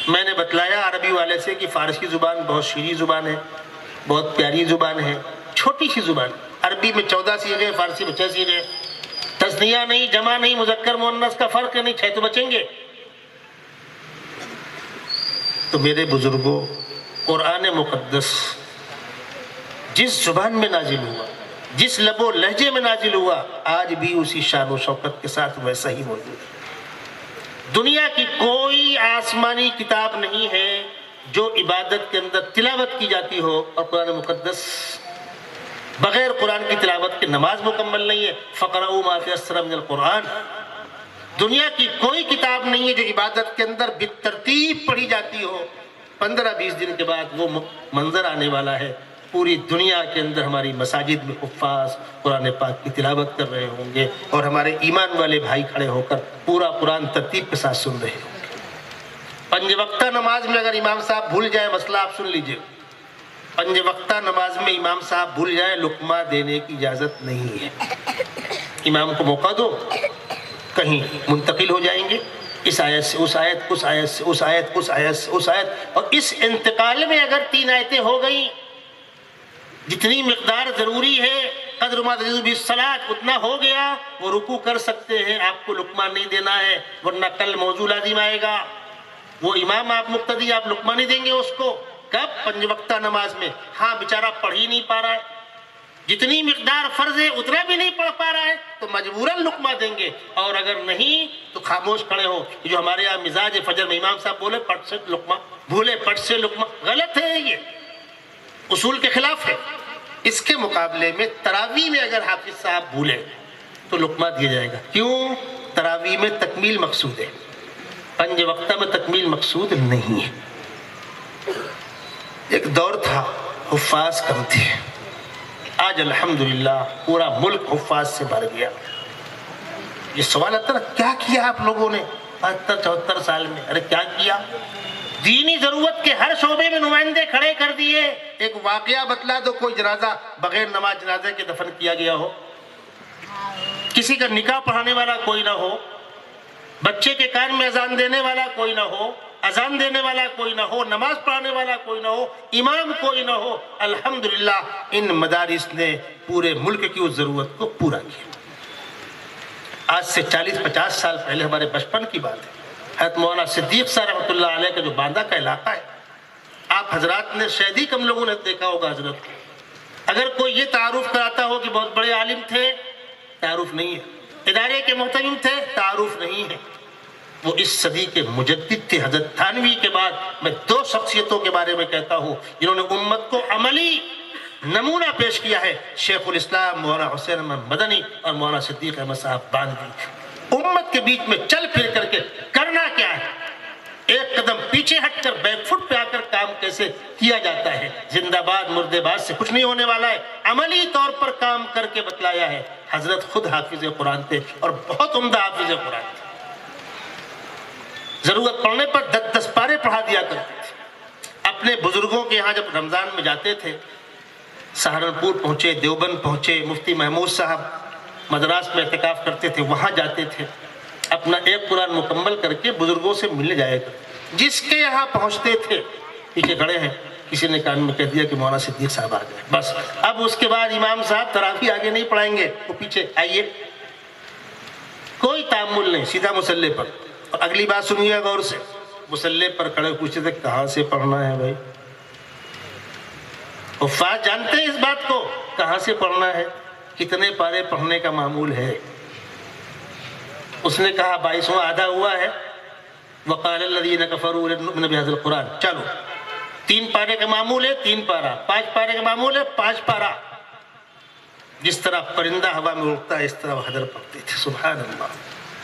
میں نے بتلایا عربی والے سے کہ فارسی زبان بہت شیریں زبان ہے، بہت پیاری زبان ہے، چھوٹی سی زبان، عربی میں 14 صیغے، فارسی میں 6 صیغے، تثنیہ نہیں، جمع نہیں، مذکر مؤنث کا فرق نہیں، 6 تو بچیں گے۔ تو میرے بزرگوں، قرآن مقدس جس زبان میں نازل ہوا، جس لب و لہجے میں نازل ہوا، آج بھی اسی شان و شوکت کے ساتھ ویسا ہی موجود ہے۔ دنیا کی کوئی آسمانی کتاب نہیں ہے جو عبادت کے اندر تلاوت کی جاتی ہو، اور قرآن مقدس بغیر قرآن کی تلاوت کے نماز مکمل نہیں ہے۔ فَقْرَؤُوا مَا تَيَسَّرَ مِنَ الْقُرْآنِ، دنیا کی کوئی کتاب نہیں ہے جو عبادت کے اندر بالترتیب پڑھی جاتی ہو۔ 15-20 دن کے بعد وہ منظر آنے والا ہے، پوری دنیا کے اندر ہماری مساجد میں حفاظ قرآن پاک کی تلاوت کر رہے ہوں گے، اور ہمارے ایمان والے بھائی کھڑے ہو کر پورا قرآن ترتیب کے ساتھ سن رہے ہوں گے۔ 5 وقتہ نماز میں اگر امام صاحب بھول جائے، مسئلہ آپ سن لیجئے، 5 وقتہ نماز میں امام صاحب بھول جائے، لقمہ دینے کی اجازت نہیں ہے۔ امام کو موقع دو، کہیں منتقل ہو جائیں گے، اس آیت سے اس آیت، اس آیت سے اس آیت، اس آیت سے اس آیت، اور اس انتقال میں اگر 3 آیتیں ہو گئیں، جتنی مقدار ضروری ہے قدر ما تجوز بھی الصلاۃ اتنا ہو گیا، وہ رکوع کر سکتے ہیں، آپ کو لقمہ نہیں دینا ہے، ورنہ کل موضوع لازم آئے گا، وہ امام آپ مقتدی، آپ لقمہ نہیں دیں گے اس کو، کب؟ 5 وقتہ نماز میں۔ ہاں بیچارہ پڑھ ہی نہیں پا رہا ہے، جتنی مقدار فرض ہے اتنا بھی نہیں پڑھ پا رہا ہے، تو مجبوراً لقمہ دیں گے، اور اگر نہیں تو خاموش کھڑے ہو۔ جو ہمارے یہاں مزاج فجر میں امام صاحب بولے پٹ سے لقمہ، بھولے پٹ سے لقمہ، غلط ہے، یہ اصول کے خلاف ہے۔ اس کے مقابلے میں تراویح میں اگر حافظ صاحب بھولے تو لقمہ دیا جائے گا، کیوں؟ تراویح میں تکمیل مقصود ہے، 5 وقتہ میں تکمیل مقصود نہیں ہے۔ ایک دور تھا حفاظ کم تھے، آج الحمدللہ پورا ملک حفاظ سے بھر گیا۔ یہ سوال آتا ہے کیا کیا آپ لوگوں نے 72 سال میں؟ ارے کیا کیا؟ دینی ضرورت کے ہر شعبے میں نمائندے کھڑے کر دیے۔ ایک واقعہ بتلا دو، کوئی جنازہ بغیر نماز جنازے کے دفن کیا گیا ہو، کسی کا نکاح پڑھانے والا کوئی نہ ہو، بچے کے کان میں اذان دینے والا کوئی نہ ہو، اذان دینے والا کوئی نہ ہو، نماز پڑھانے والا کوئی نہ ہو، امام کوئی نہ ہو۔ الحمدللہ ان مدارس نے پورے ملک کی اس ضرورت کو پورا کیا۔ آج سے 40-50 سال پہلے ہمارے بچپن کی بات ہے، حضرت مولانا صدیق صاحب رحمۃ اللہ علیہ کا جو باندہ کا علاقہ ہے، آپ حضرات نے شاید ہی کم لوگوں نے دیکھا ہوگا حضرت کو۔ اگر کوئی یہ تعارف کراتا ہو کہ بہت بڑے عالم تھے، تعارف نہیں ہے، ادارے کے محتمم تھے، تعارف نہیں ہے۔ وہ اس صدی کے مجدد تھے۔ حضرت تھانوی کے بعد میں 2 شخصیتوں کے بارے میں کہتا ہوں جنہوں نے امت کو عملی نمونہ پیش کیا ہے، شیخ الاسلام مولانا حسین احمد مدنی اور مولانا صدیق احمد صاحب باندھی۔ امت کے بیچ میں چل پھر کر کے کرنا کیا ہے، ایک قدم پیچھے ہٹ کر بیک فٹ پہ آ کر کام کیسے کیا جاتا ہے، زندہ باد مردے باد سے کچھ نہیں ہونے والا ہے، عملی طور پر کام کر کے بتلایا ہے۔ حضرت خود حافظ قرآن تھے اور بہت عمدہ حافظ قرآن تھے، ضرورت پڑنے پر 10 پارے پڑھا دیا کرتے تھے۔ اپنے بزرگوں کے ہاں جب رمضان میں جاتے تھے، سہارنپور پہنچے، دیوبند پہنچے، مفتی محمود صاحب مدراس میں اعتکاف کرتے تھے، وہاں جاتے تھے، اپنا ایک قرآن مکمل کر کے بزرگوں سے ملنے جایا کرتے۔ جس کے یہاں پہنچتے تھے، پیچھے کھڑے ہیں، کسی نے کان میں کہہ دیا کہ مولانا صدیق صاحب آ گئے، بس اب اس کے بعد امام صاحب تراویح آگے نہیں پڑھائیں گے، وہ پیچھے آئیے، کوئی تعامل نہیں، سیدھا مصلی پر۔ اور اگلی بات سنیے غور سے، مصلی پر کھڑے پوچھتے تھے کہاں سے پڑھنا ہے بھائی؟ حفاظ جانتے ہیں اس بات کو، کہاں سے پڑھنا ہے، کتنے پارے پڑھنے کا معمول ہے؟ اس نے کہا 22واں آدھا ہوا ہے، وقال الذین کفروا لن نؤمن بهذا القرآن، چلو 3 پارے کا معمول ہے 3 پارہ، 5 پارے کا معمول ہے 5 پارہ۔ جس طرح پرندہ ہوا میں اڑتا ہے اس طرح وہ حضرت پڑھتے تھے۔ سبحان اللہ،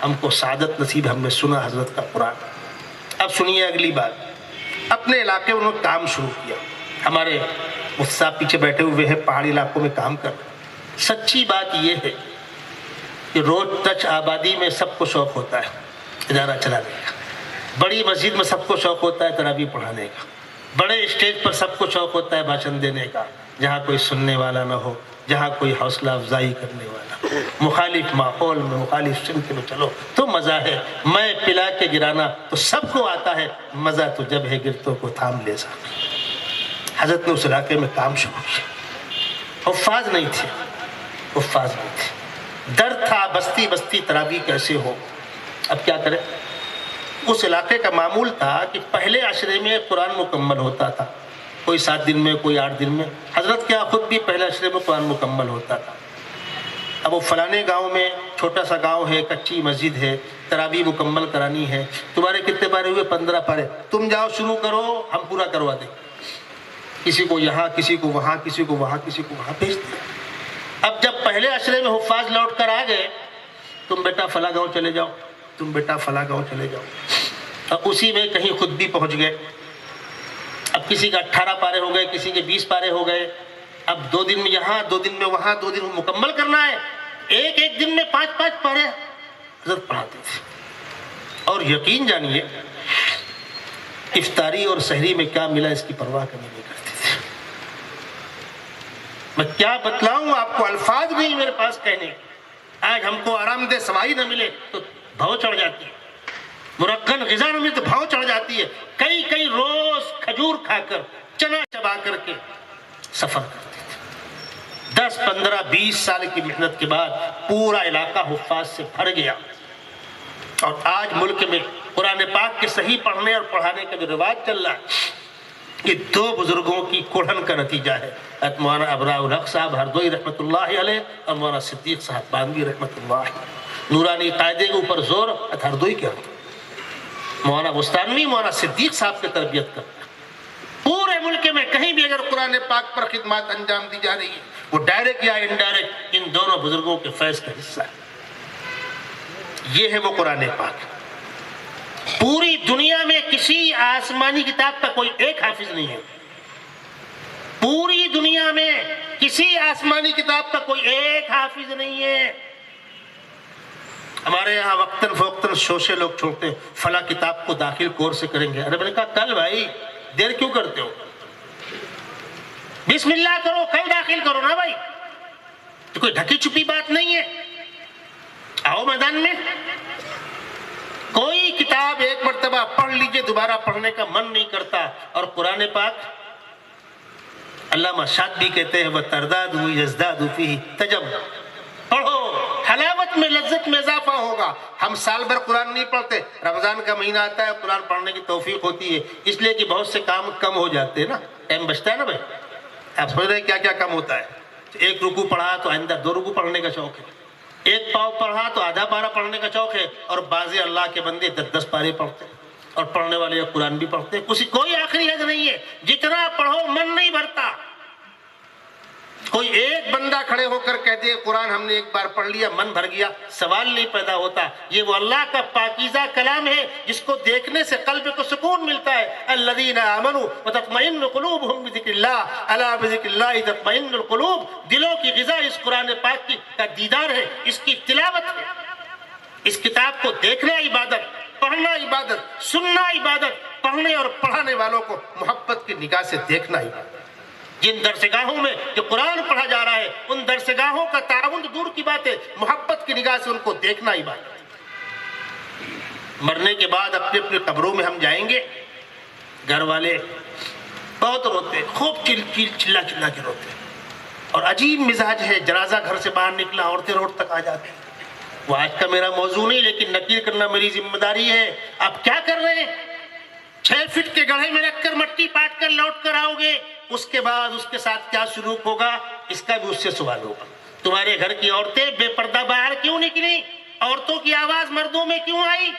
ہم کو سعادت نصیب، ہم نے سنا حضرت کا قرآن۔ اب سنیے اگلی بات، اپنے علاقے میں انہوں نے کام شروع کیا۔ ہمارے مفتی صاحب پیچھے بیٹھے ہوئے ہیں، پہاڑی علاقوں میں کام کر رہے ہیں۔ سچی بات یہ ہے کہ روز ٹچ آبادی میں سب کو شوق ہوتا ہے ادارہ چلانے کا، بڑی مسجد میں سب کو شوق ہوتا ہے تراویح پڑھانے کا، بڑے اسٹیج پر سب کو شوق ہوتا ہے بھاشن دینے کا، جہاں کوئی سننے والا نہ ہو، جہاں کوئی حوصلہ افزائی کرنے والا، مخالف ماحول میں، مخالف سمت میں چلو تو مزہ ہے، میں پلا کے گرانا تو سب کو آتا ہے، مزہ تو جب ہے گرتوں کو تھام لے سکتے۔ حضرت نے اس علاقے میں کام شروع کیا، حفاظ نہیں تھے، حفاظ نہیں تھے، ڈر تھا بستی بستی تراویح کیسے ہو۔ اب کیا کریں؟ اس علاقے کا معمول تھا کہ پہلے عشرے میں قرآن مکمل ہوتا تھا، کوئی 7 دن میں، کوئی 8 دن میں۔ حضرت کیا خود بھی پہلے عشرے میں قرآن مکمل ہوتا تھا۔ اب وہ فلانے گاؤں میں، چھوٹا سا گاؤں ہے، کچی مسجد ہے، تراویح مکمل کرانی ہے، تمہارے کتنے پارے ہوئے؟ 15 پارے، تم جاؤ شروع کرو، ہم پورا کروا دیں۔ کسی کو یہاں، کسی کو وہاں، کسی کو وہاں، کسی کو وہاں بھیج دیا۔ اب جب پہلے عشرے میں حفاظ لوٹ کر آ گئے، تم بیٹا فلاں گاؤں چلے جاؤ، تم بیٹا فلاں گاؤں چلے جاؤ، اور اسی میں کہیں خود بھی پہنچ گئے۔ اب کسی کا 18 پارے ہو گئے، کسی کے 20 پارے ہو گئے۔ اب 2 دن میں یہاں، 2 دن میں وہاں، 2 دن میں مکمل کرنا ہے۔ ایک دن میں 5 پارے حضرت پڑھاتے تھے۔ اور یقین جانیے افطاری اور سحری میں کیا ملا اس کی پرواہ کبھی نہیں کرتے تھے۔ میں کیا بتلاؤں آپ کو، الفاظ نہیں میرے پاس کہنے۔ آج ہم کو آرام دہ سواری نہ ملے تو بھاؤ چڑھ جاتی ہے، مرغن غذا نہ ملے تو بھاؤ چڑھ جاتی ہے. کئی روز کھجور کھا کر چنا چبا کر کے سفر کرتے تھے. 10 15 20 سال کی محنت کے بعد پورا علاقہ حفاظ سے بھر گیا. اور آج ملک میں قرآن پاک کے صحیح پڑھنے اور پڑھانے کا جو رواج چل رہا ہے، یہ 2 بزرگوں کی کڑھن کا نتیجہ ہے. مولانا ابراء الحق صاحب ہردوئی رحمۃ اللہ علیہ اور مولانا صدیق صاحب باندی رحمۃ اللہ علیہ. نورانی قاعدے کے اوپر زور ہردوئی کیا ہوتا، مولانا بستانوی مولانا صدیق صاحب کی تربیت کرتا. پورے ملک میں کہیں بھی اگر قرآن پاک پر خدمات انجام دی جا رہی ہے، وہ ڈائریکٹ یا انڈائریکٹ ان دونوں بزرگوں کے فیض کا حصہ ہے. یہ ہے وہ قرآن پاک. پوری دنیا میں کسی آسمانی کتاب کا کوئی ایک حافظ نہیں ہے. پوری دنیا میں کسی آسمانی کتاب کا کوئی ایک حافظ نہیں ہے. ہمارے یہاں وقتاً فوقتاً شوشے لوگ چھوڑتے ہیں، فلاں کتاب کو داخل کورس سے کریں گے. ارے میں نے کہا کل بھائی دیر کیوں کرتے ہو؟ بسم اللہ کرو، کل داخل کرو نا بھائی. تو کوئی ڈھکی چھپی بات نہیں ہے. آؤ میدان میں. کوئی کتاب ایک مرتبہ پڑھ لیجئے دوبارہ پڑھنے کا من نہیں کرتا. اور قرآن پاک علامہ شاطبی کہتے ہیں وَتَرْدَادُ يَزْدَادُ فِيهِ تَجَمُّ. پڑھو، حلاوت میں لذت میں اضافہ ہوگا. ہم سال بھر قرآن نہیں پڑھتے، رمضان کا مہینہ آتا ہے قرآن پڑھنے کی توفیق ہوتی ہے، اس لیے کہ بہت سے کام کم ہو جاتے ہیں نا، ٹائم بچتا ہے نا بھائی. آپ سمجھ رہے ہیں کیا کیا کم ہوتا ہے. 1 رکوع پڑھا تو آئندہ 2 رکوع پڑھنے کا شوق ہے، 1 پاؤ پڑھا تو آدھا پارہ پڑھنے کا شوق ہے. اور بعض اللہ کے بندے 10 پارے پڑھتے ہیں اور پڑھنے والے قرآن بھی پڑھتے ہیں. کوئی آخری حد نہیں ہے، جتنا پڑھو من نہیں بھرتا. کوئی ایک بندہ کھڑے ہو کر کہہ دے قرآن ہم نے ایک بار پڑھ لیا من بھر گیا، سوال نہیں پیدا ہوتا. یہ وہ اللہ کا پاکیزہ کلام ہے جس کو دیکھنے سے قلب کو سکون ملتا ہے. الذین آمنوا وتطمئن قلوبهم بذکر اللہ الا بذکر اللہ تطمئن القلوب. دلوں کی غذا اس قرآن پاک کی کا دیدار ہے، اس کی تلاوت ہے. اس کتاب کو دیکھنا عبادت، پڑھنا عبادت، سننا عبادت، پڑھنے اور پڑھانے والوں کو محبت کی نگاہ سے دیکھنا عبادت. جن درسگاہوں میں جو قرآن پڑھا جا رہا ہے ان درسگاہوں کا تعاون دور کی بات ہے، محبت کی نگاہ سے ان کو دیکھنا ہی بات ہے. مرنے کے بعد اپنے اپنے قبروں میں ہم جائیں گے، گھر والے بہت روتے، خوب چلا کے روتے. اور عجیب مزاج ہے، جنازہ گھر سے باہر نکلا عورتیں روڈ تک آ جاتی. وہ آج کا میرا موضوع نہیں لیکن نقل کرنا میری ذمہ داری ہے. آپ کیا کر رہے ہیں؟ 6 فٹ کے گڑھے میں رکھ کر مٹی پاٹ کر لوٹ کر آؤ گے، اس کے بعد اس کے ساتھ کیا سلوک ہوگا اس کا بھی اس سے سوال ہوگا. تمہارے گھر کی عورتیں بے پردہ باہر کیوں نکلی؟ عورتوں کی آواز مردوں میں کیوں آئی؟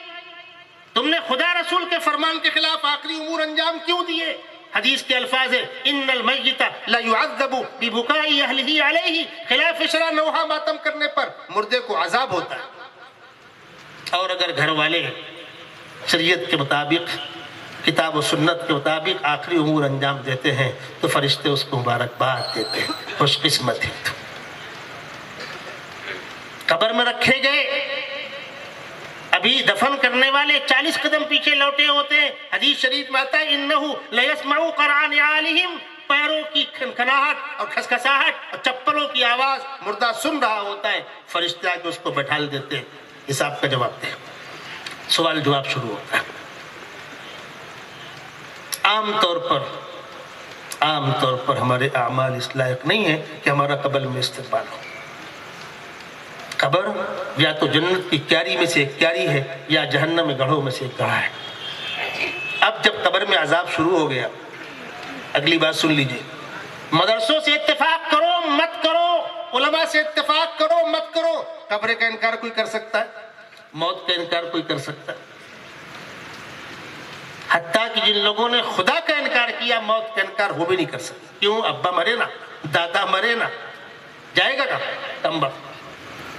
تم نے خدا رسول کے فرمان کے خلاف آخری امور انجام کیوں دیے؟ حدیث کے الفاظ ہے ان المیت لا يعذب ببكاء اهله علیہ. خلاف شرع نوحہ ماتم کرنے پر مردے کو عذاب ہوتا ہے. اور اگر گھر والے شریعت کے مطابق کتاب و سنت کے مطابق آخری امور انجام دیتے ہیں تو فرشتے اس کو مبارکباد دیتے ہیں، خوش قسمت ہے. قبر میں رکھے گئے ابھی دفن کرنے والے 40 قدم پیچھے لوٹے ہوتے ہیں. حدیث شریف میں آتا ہے انہو لیسمع قرآن نعالہم، پیروں کی کھنکھناہٹ اور کھسکھساہٹ اور چپلوں کی آواز مردہ سن رہا ہوتا ہے. فرشتے آ کے اس کو بٹھال دیتے ہیں، حساب کا جواب دے. سوال جواب شروع ہوتا ہے. عام طور پر ہمارے اعمال اس لائق نہیں ہے کہ ہمارا قبر میں استقبال ہو. قبر یا تو جنت کی کیاری میں سے ایک کیاری ہے یا جہنم میں گڑھوں میں سے ایک گڑھا ہے. اب جب قبر میں عذاب شروع ہو گیا، اگلی بات سن لیجئے. مدرسوں سے اتفاق کرو مت کرو، علماء سے اتفاق کرو مت کرو، قبر کا انکار کوئی کر سکتا ہے؟ موت کا انکار کوئی کر سکتا ہے؟ حتیٰ کہ جن لوگوں نے خدا کا انکار کیا موت کا انکار وہ بھی نہیں کر سکتے. کیوں؟ ابا مرے نا، دادا مرے نا، جائے گا کہاں؟ تمبا.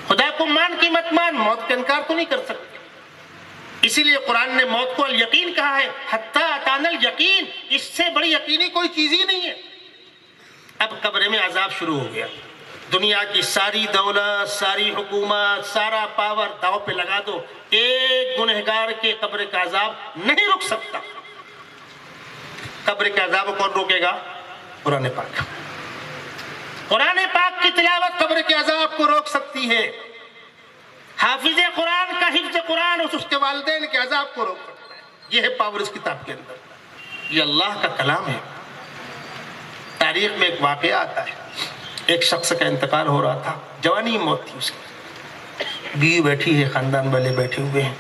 خدا کو مان کی مت مان، موت کا انکار تو نہیں کر سکتے. اسی لیے قرآن نے موت کو الیقین کہا ہے، حتیٰ اتانا الیقین. اس سے بڑی یقینی کوئی چیز ہی نہیں ہے. اب قبر میں عذاب شروع ہو گیا. دنیا کی ساری دولت، ساری حکومت، سارا پاور داؤ پہ لگا دو، ایک گنہگار کے قبر کا عذاب نہیں رک سکتا. قبر کے عذاب کو کون روکے گا؟ قرآن پاک. قرآن پاک کی تلاوت قبر کے عذاب کو روک سکتی ہے. حافظ قرآن کا حفظ قرآن اس کے والدین کے عذاب کو روک سکتا ہے. یہ ہے پاور اس کتاب کے اندر. یہ اللہ کا کلام ہے. تاریخ میں ایک واقعہ آتا ہے. ایک شخص کا انتقال ہو رہا تھا, جوانی موت تھی اس کی. بیوی بیٹھی ہے, خاندان والے بیٹھے ہوئے ہیں.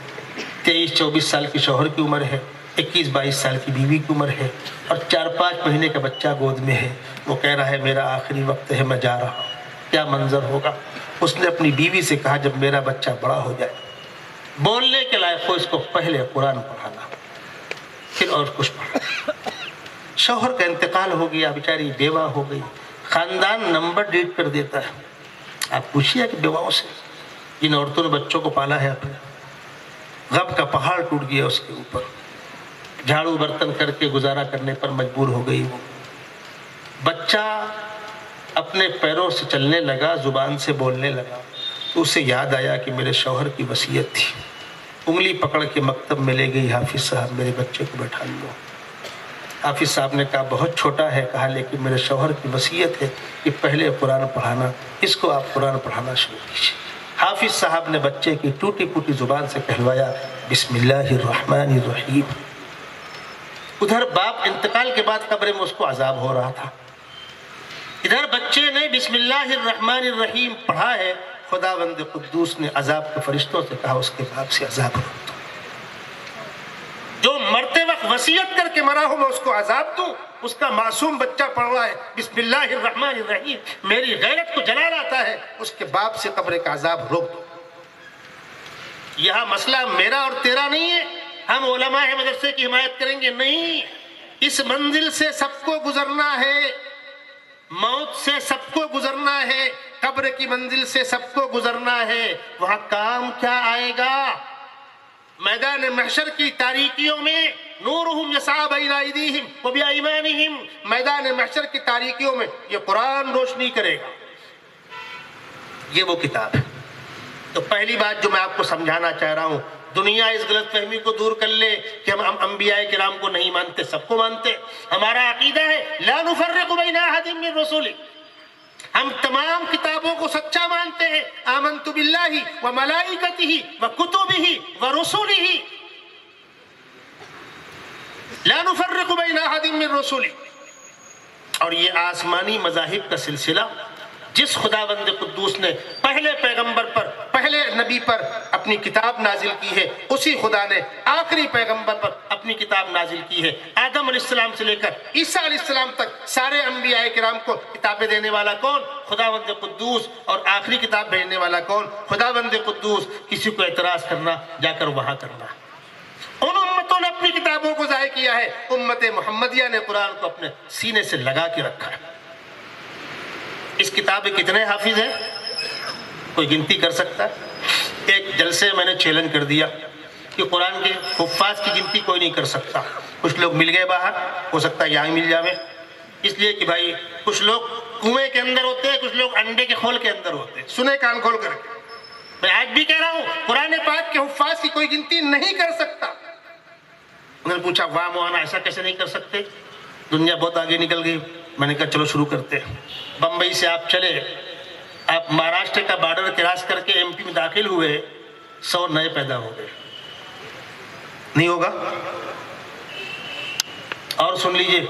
23-24 سال کی شوہر کی عمر ہے, 21-22 سال کی بیوی کی عمر ہے, اور 4-5 مہینے کا بچہ گود میں ہے. وہ کہہ رہا ہے میرا آخری وقت ہے, میں جا رہا ہوں. کیا منظر ہوگا. اس نے اپنی بیوی سے کہا جب میرا بچہ بڑا ہو جائے, بولنے کے لائق ہو, اس کو پہلے قرآن پڑھانا, پھر اور کچھ پڑھانا. شوہر کا انتقال ہو گیا, بیچاری بیوہ ہو گئی. خاندان نمبر ڈیٹ کر دیتا ہے. آپ پوچھیے کہ بیواؤں سے, جن عورتوں نے بچوں کو پالا ہے اپنے, غم کا پہاڑ ٹوٹ گیا اس کے اوپر. جھاڑو برتن کر کے گزارا کرنے پر مجبور ہو گئی وہ. بچہ اپنے پیروں سے چلنے لگا, زبان سے بولنے لگا, تو اسے یاد آیا کہ میرے شوہر کی وصیت تھی. انگلی پکڑ کے مکتب میں لے گئی, حافظ صاحب میرے بچے کو بیٹھا لو. حافظ صاحب نے کہا بہت چھوٹا ہے. کہا لیکن میرے شوہر کی وصیت ہے کہ پہلے قرآن پڑھانا, اس کو آپ قرآن پڑھانا شروع کیجیے. حافظ صاحب نے بچے کی ٹوٹی پھوٹی زبان سے کہلوایا بسم اللہ الرحمن الرحیم. ادھر باپ انتقال کے بعد قبر میں اس کو عذاب ہو رہا تھا, ادھر بچے نے بسم اللہ الرحمن الرحیم پڑھا ہے. خداوند قدوس نے عذاب کے فرشتوں سے کہا اس کے باپ سے عذاب روک دو. جو مرتے وقت وصیت کر کے مرا ہو میں اس کو عذاب دوں, اس کا معصوم بچہ پڑھ رہا ہے بسم اللہ الرحمن الرحیم, میری غیرت کو جلال آتا ہے, اس کے باپ سے قبر کا عذاب روک دو. یہاں مسئلہ میرا اور تیرا نہیں ہے, ہم علماء مدرسے کی حمایت کریں گے, نہیں. اس منزل سے سب کو گزرنا ہے, موت سے سب کو گزرنا ہے, قبر کی منزل سے سب کو گزرنا ہے. وہاں کام کیا آئے گا؟ میدان محشر کی تاریکیوں میں نورہم یسعی بین ایدیہم وبایمانہم, میدان محشر کی تاریکیوں میں یہ قرآن روشنی کرے گا. یہ وہ کتاب ہے. تو پہلی بات جو میں آپ کو سمجھانا چاہ رہا ہوں, دنیا اس غلط فہمی کو دور کر لے کہ ہم انبیاء کرام کو نہیں مانتے, سب کو مانتے. ہمارا عقیدہ ہے لا نفرق بین احد من رسلہ, ہم تمام کتابوں کو سچا مانتے ہیں. آمنت باللہ وملائکتہ وکتبہ ورسلہ لا نفرق بین احد من رسلہ. اور یہ آسمانی مذاہب کا سلسلہ جس خداوند قدوس نے پہلے پیغمبر پر, پہلے نبی پر اپنی کتاب نازل کی ہے, اسی خدا نے آخری پیغمبر پر اپنی کتاب نازل کی ہے. آدم علیہ السلام سے لے کر عیسیٰ علیہ السلام تک سارے انبیاء کرام کو کتابیں دینے والا کون؟ خداوند قدوس. اور آخری کتاب بھیجنے والا کون؟ خداوند قدوس. کسی کو اعتراض کرنا, جا کر وہاں کرنا. ان امتوں نے اپنی کتابوں کو ضائع کیا ہے, امت محمدیہ نے قرآن کو اپنے سینے سے لگا کے رکھا ہے. اس کتاب میں کتنے حافظ ہیں کوئی گنتی کر سکتا ہے؟ ایک جلسے میں نے چیلنج کر دیا کہ قرآن کے حفاظ کی گنتی کوئی نہیں کر سکتا. کچھ لوگ مل گئے باہر, ہو سکتا ہے یہاں مل جاویں, اس لیے کہ بھائی کچھ لوگ کنویں کے اندر ہوتے ہیں, کچھ لوگ انڈے کے کھول کے اندر ہوتے ہیں. سنے کان کھول کر کے, میں آج بھی کہہ رہا ہوں قرآن پاک کے حفاظ کی کوئی گنتی نہیں کر سکتا. انہوں نے پوچھا واہ مولانا ایسا کیسے نہیں کر سکتے, دنیا بہت آگے نکل گئی. میں نے کہا چلو شروع کرتے ہیں. بمبئی سے آپ چلے, آپ مہاراشٹر کا بارڈر کراس کر کے ایم پی میں داخل ہوئے, 100 نئے پیدا ہو گئے. نہیں ہوگا؟ اور سن لیجئے,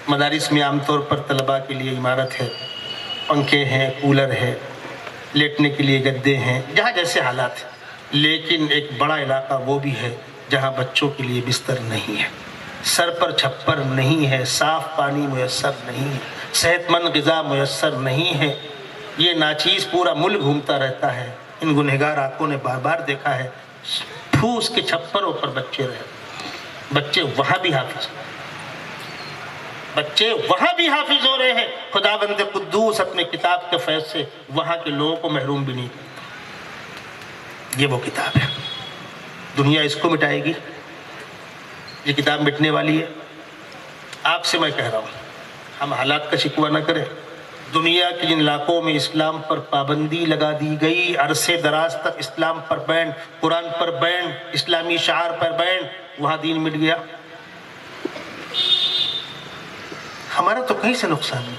مدارس میں عام طور پر طلباء کے لیے عمارت ہے, پنکھے ہیں, کولر ہے, لیٹنے کے لیے گدے ہیں, جہاں جیسے حالات ہیں. لیکن ایک بڑا علاقہ وہ بھی ہے جہاں بچوں کے لیے بستر نہیں ہے, سر پر چھپر نہیں ہے, صاف پانی میسر نہیں ہے, صحت مند غذا میسر نہیں ہے. یہ ناچیز پورا ملک گھومتا رہتا ہے. ان گنہگار آنکھوں نے بار بار دیکھا ہے, پھوس کے چھپروں پر بچے رہے. بچے وہاں بھی حافظ, بچے وہاں بھی حافظ ہو رہے ہیں. خداوند قدوس اپنے کتاب کے فیض سے وہاں کے لوگوں کو محروم بھی نہیں کرتا. یہ وہ کتاب ہے. دنیا اس کو مٹائے گی, یہ کتاب مٹنے والی ہے. آپ سے میں کہہ رہا ہوں ہم حالات کا شکوہ نہ کریں. دنیا کے جن علاقوں میں اسلام پر پابندی لگا دی گئی, عرصے دراز تک اسلام پر بین, قرآن پر بین, اسلامی شعار پر بین, وہاں دین مٹ گیا. ہمارا تو کہیں سے نقصان نہیں.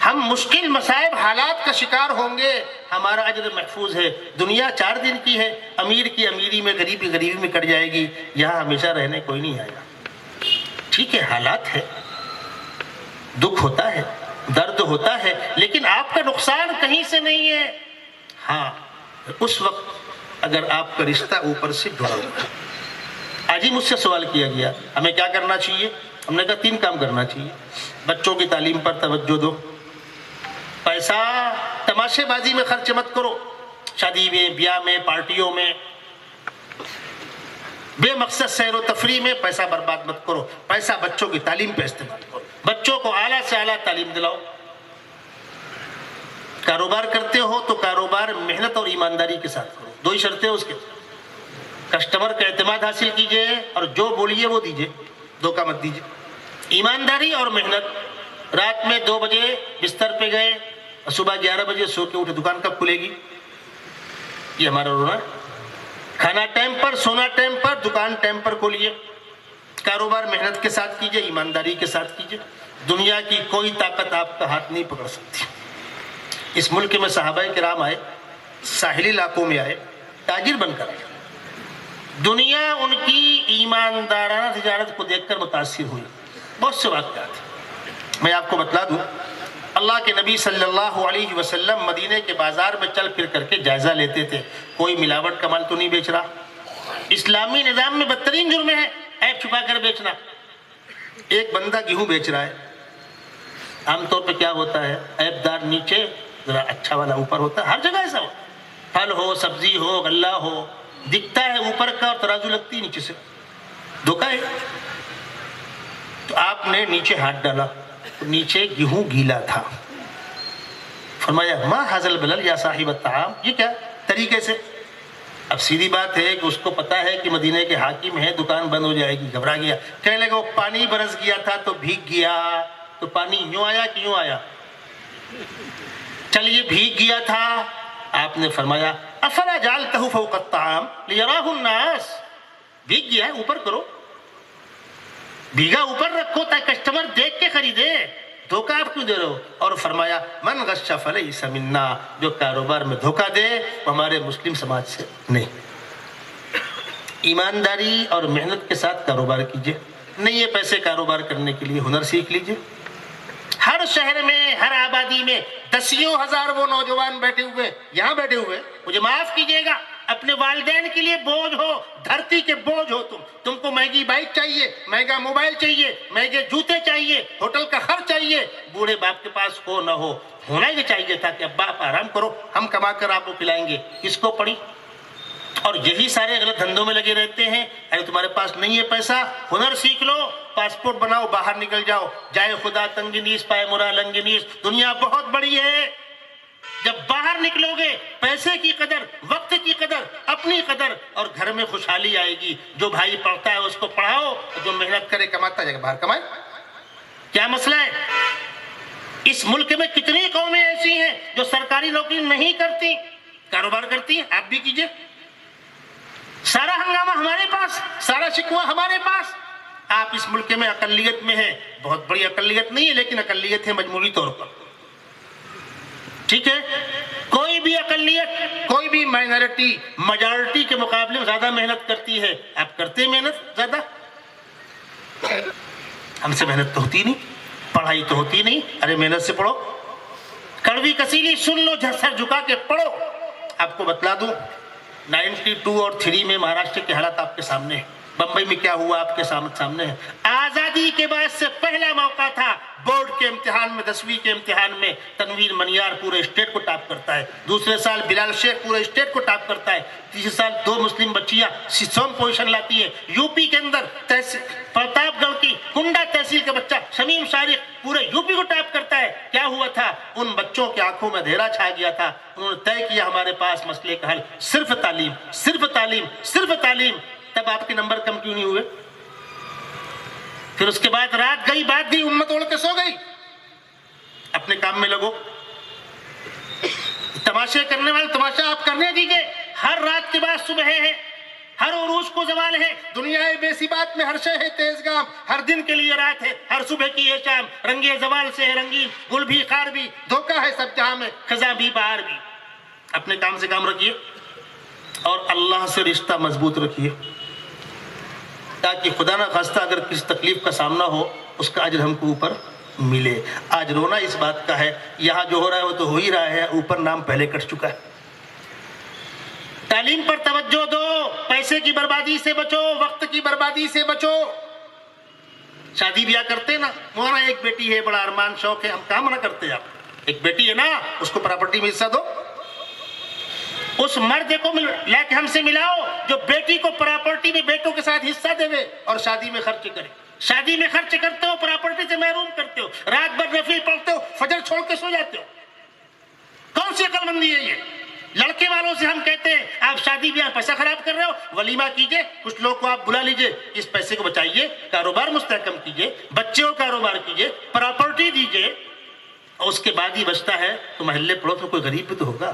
ہم مشکل مصائب حالات کا شکار ہوں گے، ہمارا اجر محفوظ ہے۔ دنیا 4 دن کی ہے، امیر کی امیری میں، غریب کی غریبی میں کٹ جائے گی، یہاں ہمیشہ رہنے کوئی نہیں آئے گا۔ ٹھیک ہے، حالات ہے، دکھ ہوتا ہے، درد ہوتا ہے، لیکن آپ کا نقصان کہیں سے نہیں ہے۔ ہاں، اس وقت اگر آپ کا رشتہ اوپر سے جڑا ہوا ہے۔ آج ہی مجھ سے سوال کیا گیا ہمیں کیا کرنا چاہیے، ہم نے کہا 3 کام کرنا چاہیے۔ بچوں کی تعلیم پر توجہ دو، پیسہ تماشے بازی میں خرچ مت کرو، شادی میں، بیاہ میں، پارٹیوں میں، بے مقصد سیر و تفریح میں پیسہ برباد مت کرو، پیسہ بچوں کی تعلیم پہ استعمال کرو، بچوں کو اعلیٰ سے اعلیٰ تعلیم دلاؤ۔ کاروبار کرتے ہو تو کاروبار محنت اور ایمانداری کے ساتھ کرو، 2 ہی شرطیں اس کے، کسٹمر کا اعتماد حاصل کیجئے اور جو بولیے وہ دیجئے، دھوکہ مت دیجئے۔ ایمانداری اور محنت، رات میں 2 بجے بستر پہ گئے اور صبح 11 بجے سو کے اٹھے، دکان کب کھلے گی؟ یہ ہمارا رونا ہے۔ کھانا ٹائم پر، سونا ٹائم پر، دکان ٹائم پر کھولیے، کاروبار محنت کے ساتھ کیجئے، ایمانداری کے ساتھ کیجئے، دنیا کی کوئی طاقت آپ کا ہاتھ نہیں پکڑ سکتی۔ اس ملک میں صحابہ کرام آئے، ساحلی علاقوں میں آئے، تاجر بن کر آئے، دنیا ان کی ایماندارانہ تجارت کو دیکھ کر متاثر ہوئی۔ بہت سے واقعات ہیں، میں آپ کو بتلا دوں۔ اللہ کے نبی صلی اللہ علیہ وسلم مدینہ کے بازار میں چل پھر کر کے جائزہ لیتے تھے، کوئی ملاوٹ کا مال تو نہیں بیچ رہا۔ اسلامی نظام میں بدترین جرم ہے عیب چھپا کر بیچنا۔ ایک بندہ گیہوں بیچ رہا ہے، عام طور پہ کیا ہوتا ہے، عیب دار نیچے، ذرا اچھا والا اوپر ہوتا ہے، ہر جگہ ایسا ہو، پھل ہو، سبزی ہو، غلہ ہو، دکھتا ہے اوپر کا اور ترازو لگتی نیچے سے، دھوکہ ہے۔ تو آپ نے نیچے ہاتھ ڈالا، نیچے گیہوں گیلا تھا، فرمایا ما حاصل بلل یا صاحب الطعام، یہ کیا طریقے سے؟ اب سیدھی بات ہے کہ اس کو پتا ہے کہ مدینے کے حاکم ہیں، دکان بند ہو جائے گی، گھبرا گیا، کہنے لگا وہ پانی برس گیا تھا تو بھیگ گیا، تو پانی یوں آیا کہ یوں آیا؟ چلیے بھیگ گیا تھا۔ آپ نے فرمایا افلا جعلتہ فوق الطعام لیراہ الناس، بھیگ گیا ہے اوپر کرو، بھیگا اوپر رکھو تاکہ کسٹمر دیکھ کے خریدے، دھوکہ آپ کیوں دے رہے ہو؟ اور فرمایا من غش فلیس منا، جو کاروبار میں دھوکہ دے وہ ہمارے مسلم سماج سے نہیں۔ ایمانداری اور محنت کے ساتھ کاروبار کیجئے، نہیں ہے پیسے کاروبار کرنے کے لیے ہنر سیکھ لیجئے۔ ہر شہر میں، ہر آبادی میں 10 ہزار وہ نوجوان بیٹھے ہوئے، یہاں بیٹھے ہوئے، مجھے معاف کیجئے گا، اپنے والدین کے لیے بوجھ ہو، دھرتی کے بوجھ ہو، تم کو مہنگی بائک چاہیے، مہنگا موبائل چاہیے، مہنگے جوتے چاہیے، ہوٹل کا خرچ چاہیے، بوڑھے باپ کے پاس ہو نہ ہو، ہونا یہ چاہیے تھا کہ ابا آپ آرام کرو، ہم کما کر آپ کو کھلائیں گے۔ کس کو پڑی؟ اور یہی سارے غلط دھندوں میں لگے رہتے ہیں۔ ارے تمہارے پاس نہیں ہے پیسہ، ہنر سیکھ لو، پاسپورٹ بناؤ، باہر نکل جاؤ، جائے خدا تنگ نیس پائے مرا لنگ نیس، دنیا بہت بڑی ہے۔ جب باہر نکلو گے پیسے کی قدر، وقت کی قدر، اپنی قدر، اور گھر میں خوشحالی آئے گی۔ جو بھائی پڑھتا ہے اس کو پڑھاؤ، جو محنت کرے کماتا جائے گا، باہر کمائے۔ کیا مسئلہ ہے؟ اس ملک میں کتنی قومیں ایسی ہیں جو سرکاری نوکری نہیں کرتی، کاروبار کرتی ہیں، آپ بھی کیجئے۔ سارا ہنگامہ ہمارے پاس، سارا شکوہ ہمارے پاس۔ آپ اس ملک میں اقلیت میں ہیں، بہت بڑی اقلیت نہیں ہے لیکن اقلیت ہے مجموعی طور پر، ٹھیک ہے؟ کوئی بھی اقلیت، کوئی بھی مائنورٹی میجارٹی کے مقابلے میں زیادہ محنت کرتی ہے۔ آپ کرتے ہیں محنت زیادہ؟ ہم سے محنت تو ہوتی نہیں، پڑھائی تو ہوتی نہیں۔ ارے محنت سے پڑھو، کڑوی کسیلی سن لو، سر جھکا کے پڑھو۔ آپ کو بتلا دوں 92 اور 3 میں مہاراشٹر کے حالات آپ کے سامنے ہیں، بمبئی میں کیا ہوا آپ کے سامنے ہے۔ آزادی کے بعد سے پہلا موقع تھا، بورڈ کے امتحان میں، 10ویں کے امتحان میں تنویر منیار پورے اسٹیٹ کو ٹاپ کرتا ہے، دوسرے سال بلال شیخ پورے اسٹیٹ کو ٹاپ کرتا ہے، تیسرے سال 2 مسلم بچیاں 6واں پوزیشن لاتی ہے۔ یو پی کے اندر پرتاپ گڑھ کی کنڈا تحصیل کا بچہ شمیم شارق پورے یو پی کو ٹاپ کرتا ہے۔ کیا ہوا تھا؟ ان بچوں کی آنکھوں میں اندھیرا چھا گیا تھا، انہوں نے طے کیا ہمارے پاس مسئلے کا حل صرف تعلیم، صرف تعلیم، صرف تعلیم۔ تب آپ کے نمبر کم کیوں نہیں ہوئے؟ پھر اس کے بعد رات گئی بات گئی، امت اوڑھ کے سو گئی۔ اپنے کام میں لگو، تماشے کرنے والے تماشا آپ کرنے دیجئے، ہر رات کے بعد صبح ہے، ہر عروج کو زوال ہے، دنیا بے ثبات میں ہر شے ہے تیز گام، ہر دن کے لیے رات ہے، ہر صبح کی ہے شام، رنگے زوال سے ہے رنگین، گل بھی خار بھی، دھوکہ ہے سب جہاں میں، خزاں بھی بہار بھی۔ اپنے کام سے کام رکھیے اور اللہ سے رشتہ مضبوط رکھیے، تاکہ خدا نہ خواستہ اگر کسی تکلیف کا سامنا ہو اس کا اجر ہم کو اوپر ملے۔ آج رونا اس بات کا ہے، یہاں جو ہو رہا ہے وہ تو ہو ہی رہا ہے، اوپر نام پہلے کٹ چکا ہے۔ تعلیم پر توجہ دو، پیسے کی بربادی سے بچو، وقت کی بربادی سے بچو۔ شادی بیاہ کرتے نا، مولانا ایک بیٹی ہے، بڑا ارمان شوق ہے، ہم کہاں منع کرتے ہیں؟ آپ ایک بیٹی ہے نا، اس کو پراپرٹی میں حصہ دو، اس مرد کو لا کے ہم سے ملاؤ جو بیٹی کو پراپرٹی میں بیٹوں کے ساتھ حصہ دے اور شادی میں خرچ کرے۔ شادی میں خرچ کرتے ہو، پراپرٹی سے محروم کرتے ہو، رات بھر نفل پڑھتے ہو، فجر چھوڑ کے سو جاتے ہو۔ کون سی عقل مندی ہے یہ؟ لڑکے والوں سے ہم کہتے ہیں آپ شادی بیاہ پیسہ خراب کر رہے ہو، ولیمہ کیجئے، کچھ لوگ کو آپ بلا لیجئے، اس پیسے کو بچائیے، کاروبار مستحکم کیجئے، بچے کو کاروبار کیجئے، پراپرٹی دیجئے، اور اس کے بعد ہی بچتا ہے تو محلے پڑوس میں کوئی غریب بھی تو ہوگا۔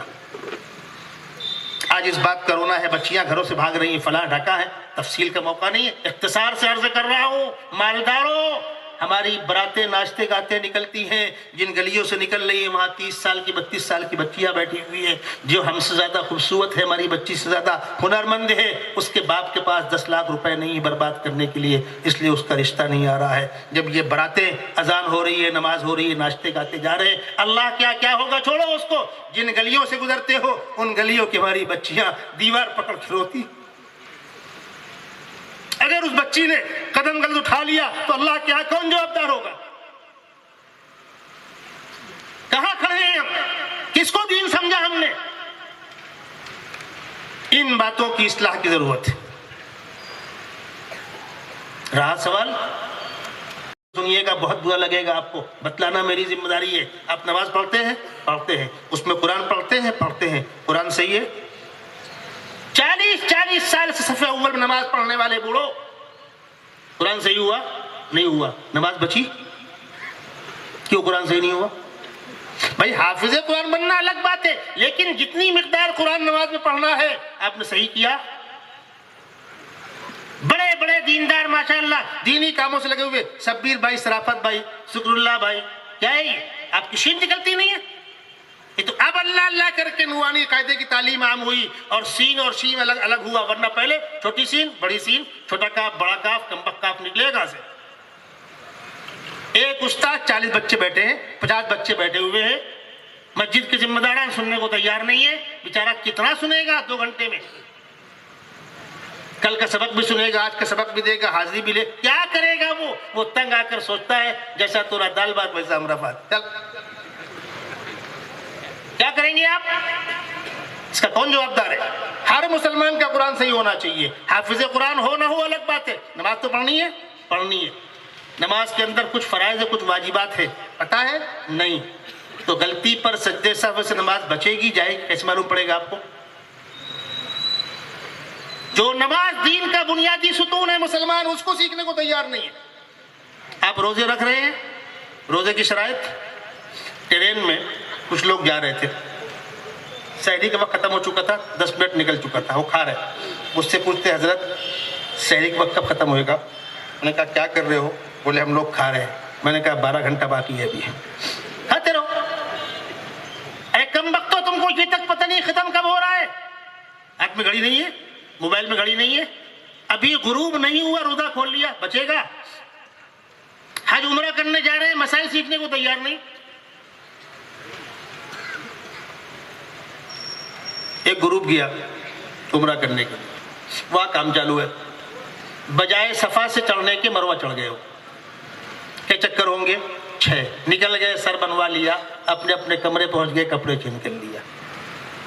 آج اس بات کا رونا ہے، بچیاں گھروں سے بھاگ رہی ہیں، فلاں ڈھاکہ ہے، تفصیل کا موقع نہیں ہے، اختصار سے عرض کر رہا ہوں۔ مالداروں، ہماری براتیں ناچتے گاتے نکلتی ہیں، جن گلیوں سے نکل رہی ہیں وہاں 30 سال کی 32 سال کی بچیاں بیٹھی ہوئی ہیں، جو ہم سے زیادہ خوبصورت ہے، ہماری بچی سے زیادہ ہنرمند ہے، اس کے باپ کے پاس 10 لاکھ روپے نہیں برباد کرنے کے لیے، اس لیے اس کا رشتہ نہیں آ رہا ہے۔ جب یہ براتیں اذان ہو رہی ہے، نماز ہو رہی ہے، ناچتے گاتے جا رہے ہیں، اللہ کیا کیا ہوگا چھوڑو اس کو، جن گلیوں سے گزرتے ہو ان گلیوں کی ہماری بچیاں دیوار پکڑ کے روتی۔ اگر اس بچی نے قدم غلط اٹھا لیا تو اللہ کیا کون جوابدار ہوگا؟ کہاں کھڑے ہیں ہم؟ کس کو دین سمجھا ہم نے؟ ان باتوں کی اصلاح کی ضرورت ہے۔ رہا سوال، سنیے گا، بہت برا لگے گا آپ کو، بتلانا میری ذمہ داری ہے۔ آپ نماز پڑھتے ہیں؟ پڑھتے ہیں۔ اس میں قرآن پڑھتے ہیں؟ پڑھتے ہیں۔ قرآن صحیح ہے؟ 40 سال سے صف اول میں نماز پڑھنے والے بوڑھو، قرآن صحیح ہوا؟ نہیں ہوا۔ نماز بچی؟ کیوں قرآن صحیح نہیں ہوا؟ بھائی حافظ قرآن بننا الگ بات ہے، لیکن جتنی مقدار قرآن نماز میں پڑھنا ہے آپ نے صحیح کیا؟ بڑے بڑے دیندار ماشاءاللہ دینی کاموں سے لگے ہوئے، شبیر بھائی، شرافت بھائی، شکر اللہ بھائی، کیا ہے یہ؟ آپ کی شین نکلتی نہیں ہے؟ یہ تو اب اللہ اللہ کر کے نورانی قاعدے کی تعلیم عام ہوئی اور سین اور شین الگ الگ ہوا، ورنہ پہلے چھوٹی سین بڑی سین، چھوٹا کاف بڑا کاف، کمبخت کاف نکلے گا سے۔ ایک استاد 40 بچے بیٹھے ہیں، 50 بچے بیٹھے ہوئے ہیں، مسجد کے ذمہ داران سننے کو تیار نہیں ہے، بیچارہ کتنا سنے گا 2 گھنٹے میں؟ کل کا سبق بھی سنے گا، آج کا سبق بھی دے گا، حاضری بھی لے، کیا کرے گا وہ تنگ آ کر سوچتا ہے جیسا تورا دال بات ویسا ہمرا بات، چل کیا کریں گے آپ؟ اس کا کون جوابدار ہے؟ ہر مسلمان کا قرآن صحیح ہونا چاہیے، حافظ قرآن ہو نہ ہو الگ بات ہے، نماز تو پڑھنی ہے، پڑھنی ہے۔ نماز کے اندر کچھ فرائض ہے، کچھ واجبات ہے، پتہ ہے؟ نہیں، تو غلطی پر سجدے سہو سے نماز بچے گی جائے گی، کیسے معلوم پڑے گا آپ کو؟ جو نماز دین کا بنیادی ستون ہے، مسلمان اس کو سیکھنے کو تیار نہیں ہے۔ آپ روزے رکھ رہے ہیں، روزے کی شرائط، ٹرین میں کچھ لوگ جا رہے تھے، سحری کا وقت ختم ہو چکا تھا، 10 منٹ نکل چکا تھا، وہ کھا رہے، مجھ سے پوچھتے حضرت سحری کا وقت کب ختم ہوئے گا؟ میں نے کہا کیا کر رہے ہو؟ بولے ہم لوگ کھا رہے ہیں۔ میں نے کہا 12 گھنٹہ باقی ہے ابھی، کھاتے رہو۔ ارے کم وقت، تم کو یہ تک پتہ نہیں ختم کب ہو رہا ہے؟ ہاتھ میں گھڑی نہیں ہے، موبائل میں گھڑی نہیں ہے، ابھی غروب نہیں ہوا روزہ کھول لیا، بچے گا؟ حج عمرہ کرنے جا رہے ہیں، مسائل سیکھنے کو تیار نہیں۔ ایک گروپ گیا عمرہ کرنے کے، وہاں کام چالو ہے، بجائے صفا سے چڑھنے کے مروہ چڑھ گئے ہو، کیا چکر ہوں گے؟ 6 نکل گئے، سر بنوا لیا، اپنے اپنے کمرے پہنچ گئے، کپڑے چینج کر لیا۔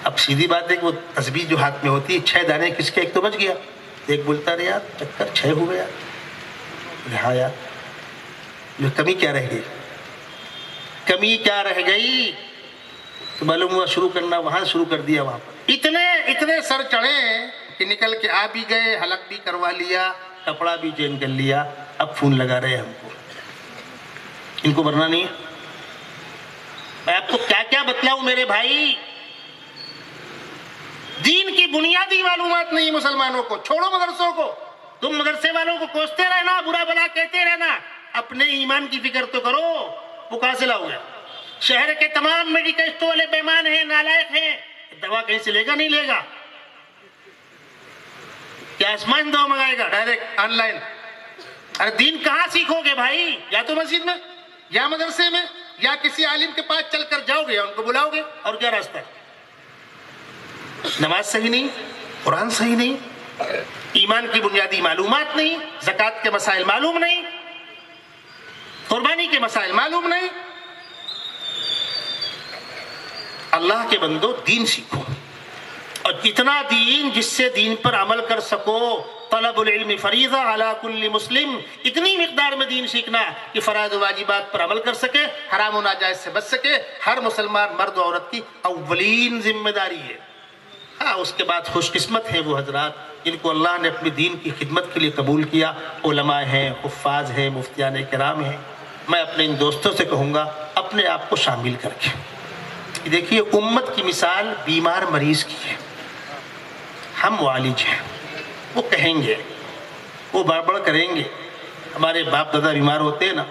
اب سیدھی بات ہے کہ وہ تسبیح جو ہاتھ میں ہوتی ہے، 6 دانے کس کے؟ ایک تو بچ گیا، ایک بولتا رہے یار چکر 6 ہوئے یار، ہاں یار جو کمی کیا رہ گئی، کمی کیا رہ گئی؟ تو معلوم ہوا شروع کرنا وہاں شروع کر دیا، وہاں پر اتنے سر چڑھے کہ نکل کے آ بھی گئے، حلق بھی کروا لیا، کپڑا بھی چینج کر لیا، اب فون لگا رہے ہیں ہم کو، ان کو مرنا نہیں ہے۔ میں آپ کو کیا کیا بتلاؤں میرے بھائی، دین کی بنیادی معلومات نہیں مسلمانوں کو. چھوڑو مدرسوں کو, تم مدرسے والوں کو کوستے رہنا, برا بلا کہتے رہنا, اپنے ایمان کی فکر تو کرو. وہ کہاں سے لاؤ گے؟ شہر کے تمام میڈیکل اسٹور والے بے ایمان ہیں, نالائق ہیں. دوا کہیں سے لے گا نہیں لے گا؟ کیا آسمان دوا منگائے گا ڈائریکٹ آن لائن؟ ارے دین کہاں سیکھو گے بھائی؟ یا تو مسجد میں یا مدرسے میں یا کسی عالم کے پاس چل کر جاؤ گے یا ان کو بلاؤ گے. اور کیا راستہ ہے؟ نماز صحیح نہیں, قرآن صحیح نہیں, ایمان کی بنیادی معلومات نہیں, زکوٰۃ کے مسائل معلوم نہیں, قربانی کے مسائل معلوم نہیں. اللہ کے بندو دین سیکھو, اور اتنا دین جس سے دین پر عمل کر سکو. طلب العلم فریضہ علی کل مسلم, اتنی مقدار میں دین سیکھنا کہ فرائض و واجبات پر عمل کر سکے, حرام و ناجائز سے بچ سکے. ہر مسلمان مرد و عورت کی اولین ذمہ داری ہے. ہاں اس کے بعد خوش قسمت ہیں وہ حضرات جن کو اللہ نے اپنی دین کی خدمت کے لیے قبول کیا. علماء ہیں, حفاظ ہیں, مفتیان کرام ہیں. میں اپنے ان دوستوں سے کہوں گا اپنے آپ کو شامل کر کے دیکھیے, امت کی مثال بیمار مریض کی ہے. ہم معالج ہیں, وہ کہیں گے, وہ بڑبڑ کریں گے. ہمارے باپ دادا بیمار ہوتے ہیں نا,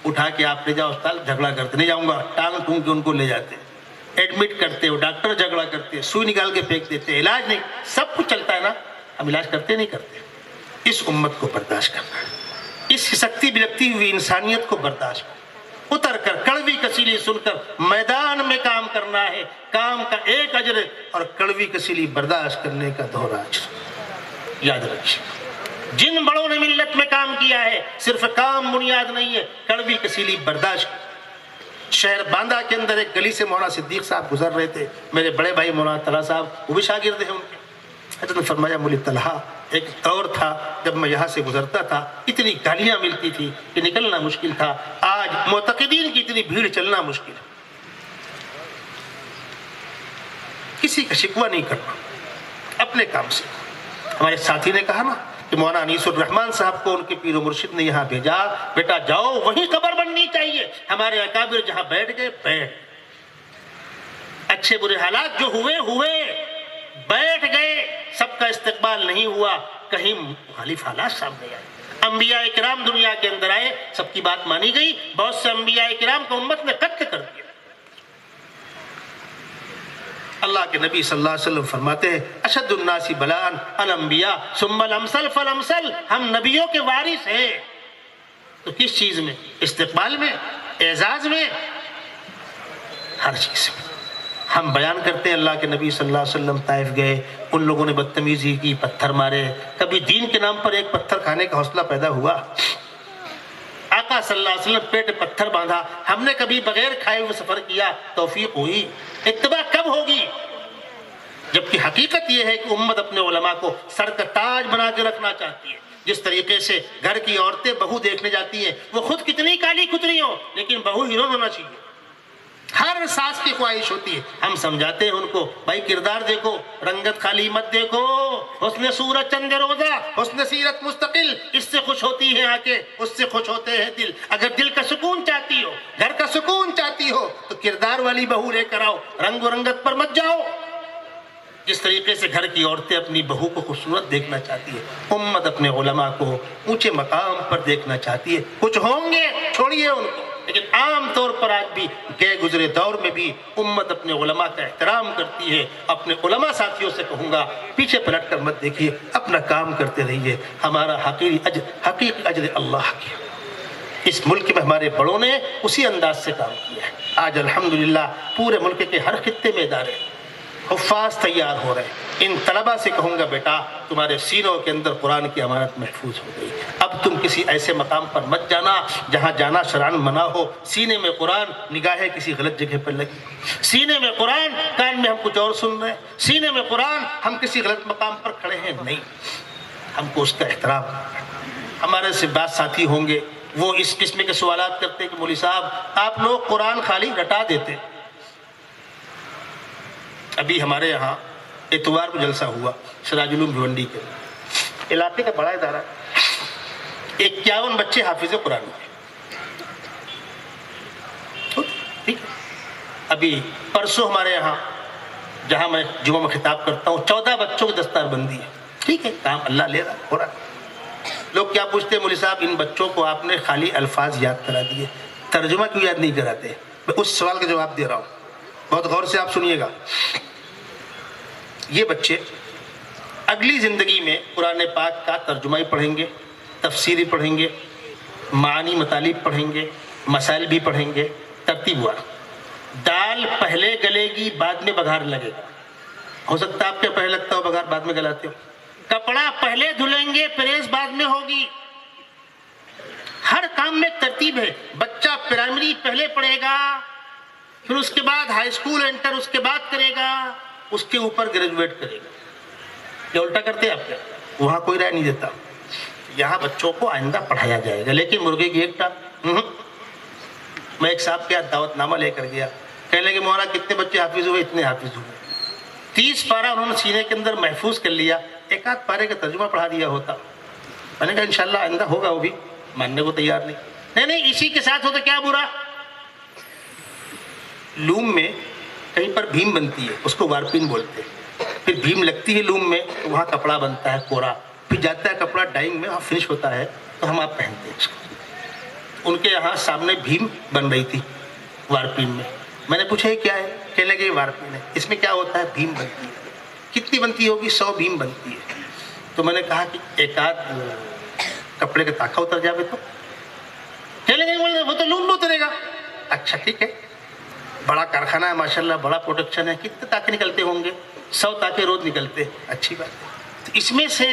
اٹھا کے آپ لے جاؤ اسپتال, جھگڑا کرتے, نہیں جاؤں گا, ٹانگ ٹونگ کے ان کو لے جاتے, ایڈمٹ کرتے, وہ ڈاکٹر جھگڑا کرتے, سوئی نکال کے پھینک دیتے, علاج نہیں. سب کچھ چلتا ہے نا, ہم علاج کرتے نہیں کرتے. اس امت کو برداشت کرنا ہے, اس سکتی بلکتی ہوئی انسانیت کو برداشت کرنا, اتر کر کڑوی کسیلی سن کر میدان میں کام کرنا ہے. کام کا ایک اجر اور کڑوی کسیلی برداشت کرنے کا دوہرا اجر. یاد رکھیے, جن بڑوں نے ملت میں کام کیا ہے صرف کام بنیاد نہیں ہے, کڑوی کسیلی برداشت. شہر باندہ کے اندر ایک گلی سے مولانا صدیق صاحب گزر رہے تھے, میرے بڑے بھائی مولانا طلحہ صاحب, وہ بھی شاگرد ہیں ان کے. حضرت نے فرمایا مولی طلحہ, ایک دور تھا جب میں یہاں سے گزرتا تھا, اتنی گالیاں ملتی تھی کہ نکلنا مشکل تھا. آج معتقدین کی اتنی بھیڑ چلنا مشکل ہے. کسی کا شکوہ نہیں کرنا, اپنے کام سے. ہمارے ساتھی نے کہا نا کہ مولانا انیس الرحمن صاحب کو ان کے پیر و مرشد نے یہاں بھیجا, بیٹا جاؤ وہیں قبر بننی چاہیے. ہمارے اکابر جہاں بیٹھ گئے بیٹھ, اچھے برے حالات جو ہوئے, بیٹھ گئے, سب کا استقبال نہیں ہوا, کہیں مخالف حالات سامنے آئے. انبیاء کرام دنیا کے اندر آئے, سب کی بات مانی گئی. بہت سے انبیاء کرام کو امت نے قتل کر دیا. اللہ کے نبی صلی اللہ علیہ وسلم فرماتے ہیں اشد الناس بلاء الانبیاء ثم الامثل فالامثل. ہم نبیوں کے وارث ہیں. تو کس چیز میں؟ استقبال میں, اعزاز میں, ہر چیز میں. ہم بیان کرتے ہیں اللہ کے نبی صلی اللہ علیہ وسلم طائف گئے, ان لوگوں نے بدتمیزی کی, پتھر مارے. کبھی دین کے نام پر ایک پتھر کھانے کا حوصلہ پیدا ہوا؟ آقا صلی اللہ علیہ وسلم پیٹ پتھر باندھا, ہم نے کبھی بغیر کھائے ہوئے سفر کیا؟ توفیق ہوئی. اتباع کب ہوگی؟ جبکہ حقیقت یہ ہے کہ امت اپنے علماء کو سر کا تاج بنا کے رکھنا چاہتی ہے. جس طریقے سے گھر کی عورتیں بہو دیکھنے جاتی ہیں, وہ خود کتنی کالی کتری ہو لیکن بہو ہیرون ہونا چاہیے, ہر ساس کی خواہش ہوتی ہے. ہم سمجھاتے ہیں ان کو, بھائی کردار دیکھو, رنگت خالی مت دیکھو, حسن صورت چند روزہ, حسن سیرت مستقل, اس سے خوش ہوتی ہیں آنکھیں, اس سے خوش ہوتے ہیں دل. اگر دل کا سکون چاہتی ہو, گھر کا سکون چاہتی ہو, تو کردار والی بہو لے کر آؤ, رنگ و رنگت پر مت جاؤ. جس طریقے سے گھر کی عورتیں اپنی بہو کو خوبصورت دیکھنا چاہتی ہے, امت اپنے علماء کو اونچے مقام پر دیکھنا چاہتی ہے. کچھ ہوں گے چھوڑیے ان کو, لیکن عام طور پر آج بھی گئے گزرے دور میں بھی امت اپنے علماء کا احترام کرتی ہے. اپنے علماء ساتھیوں سے کہوں گا پیچھے پلٹ کر مت دیکھیے, اپنا کام کرتے رہیے. ہمارا حقیقی اجر اللہ کی. اس ملک میں ہمارے بڑوں نے اسی انداز سے کام کیا ہے. آج الحمدللہ پورے ملک کے ہر خطے میں ادارے, حفاظ تیار ہو رہے ہیں. ان طلبہ سے کہوں گا بیٹا تمہارے سینوں کے اندر قرآن کی امانت محفوظ ہو گئی. اب تم کسی ایسے مقام پر مت جانا جہاں جانا شرعاً منع ہو. سینے میں قرآن, نگاہیں کسی غلط جگہ پر لگی. سینے میں قرآن, کان میں ہم کچھ اور سن رہے ہیں. سینے میں قرآن, ہم کسی غلط مقام پر کھڑے ہیں. نہیں, ہم کو اس کا احترام. ہمارے سے بعض ساتھی ہوں گے وہ اس قسم کے سوالات کرتے کہ مولوی صاحب آپ لوگ قرآن خالی رٹا دیتے. ابھی ہمارے یہاں اتوار کو جلسہ ہوا سراج علوم بھیونڈی کے علاقے کا بڑا ادارہ, 51 بچے حافظ قرآن کے. ٹھیک, ابھی پرسوں ہمارے یہاں جہاں میں جمعہ میں خطاب کرتا ہوں 14 بچوں کی دستار بندی ہے. ٹھیک ہے, کام اللہ لے رہا ہو رہا. لوگ کیا پوچھتے ہیں, مولوی صاحب ان بچوں کو آپ نے خالی الفاظ یاد کرا دیے, ترجمہ کیوں یاد نہیں کراتے؟ میں اس سوال کا جواب دے رہا ہوں, بہت غور سے آپ سنیے گا. یہ بچے اگلی زندگی میں قرآن پاک کا ترجمہ ہی پڑھیں گے, تفسیری پڑھیں گے, معانی مطالب پڑھیں گے, مسائل بھی پڑھیں گے. ترتیب ہوا, دال پہلے گلے گی بعد میں بگھار لگے گا. ہو سکتا ہے آپ کے پہلے لگتا ہو بگھار بعد میں گلاتے ہو. کپڑا پہلے دھلیں گے پریس بعد میں ہوگی. ہر کام میں ترتیب ہے. بچہ پرائمری پہلے پڑھے گا, پھر اس کے بعد ہائی اسکول انٹر اس کے بعد کرے گا, اس کے اوپر گریجویٹ کرے گا. یہ الٹا کرتے ہیں آپ کیا؟ وہاں کوئی رائے نہیں دیتا. یہاں بچوں کو آئندہ پڑھایا جائے گا, لیکن مرغے کی ایک ٹانگ. میں ایک صاحب کے ہاتھ دعوت نامہ لے کر گیا, کہنے لگے مولانا کتنے بچے حافظ ہوئے؟ اتنے حافظ ہوئے. 30 پارہ انہوں نے سینے کے اندر محفوظ کر لیا, ایک آدھ پارے کا ترجمہ پڑھا دیا ہوتا. میں نے کہا انشاءاللہ آئندہ ہوگا. وہ بھی ماننے کو تیار نہیں. نہیں اسی کے ساتھ ہو تو کیا برا. لوم میں کہیں پر بھیم بنتی ہے, اس کو وارپین بولتے ہیں. پھر بھیم لگتی ہے لوم میں تو وہاں کپڑا بنتا ہے کورا, پھر جاتا ہے کپڑا ڈائنگ میں, وہاں فنش ہوتا ہے تو ہم آپ پہنتے ہیں اس کو. ان کے یہاں سامنے بھیم بن رہی تھی وارپین میں. میں نے پوچھا یہ کیا ہے؟ کہنے لگے یہ وارپین ہے. اس میں کیا ہوتا ہے؟ بھیم بنتی ہے. کتنی بنتی ہوگی؟ 100 بھیم بنتی ہے. تو میں نے کہا کہ ایک آدھ کپڑے کا تاکہ اتر جاوے تو. کہنے لگے وہ تو لوم میں اترے گا. اچھا ٹھیک ہے, بڑا کارخانہ ہے ماشاءاللہ, بڑا پروڈکشن ہے, کتنے تاکے نکلتے ہوں گے؟ 100 تاکے روز نکلتے. اچھی بات ہے. تو اس میں سے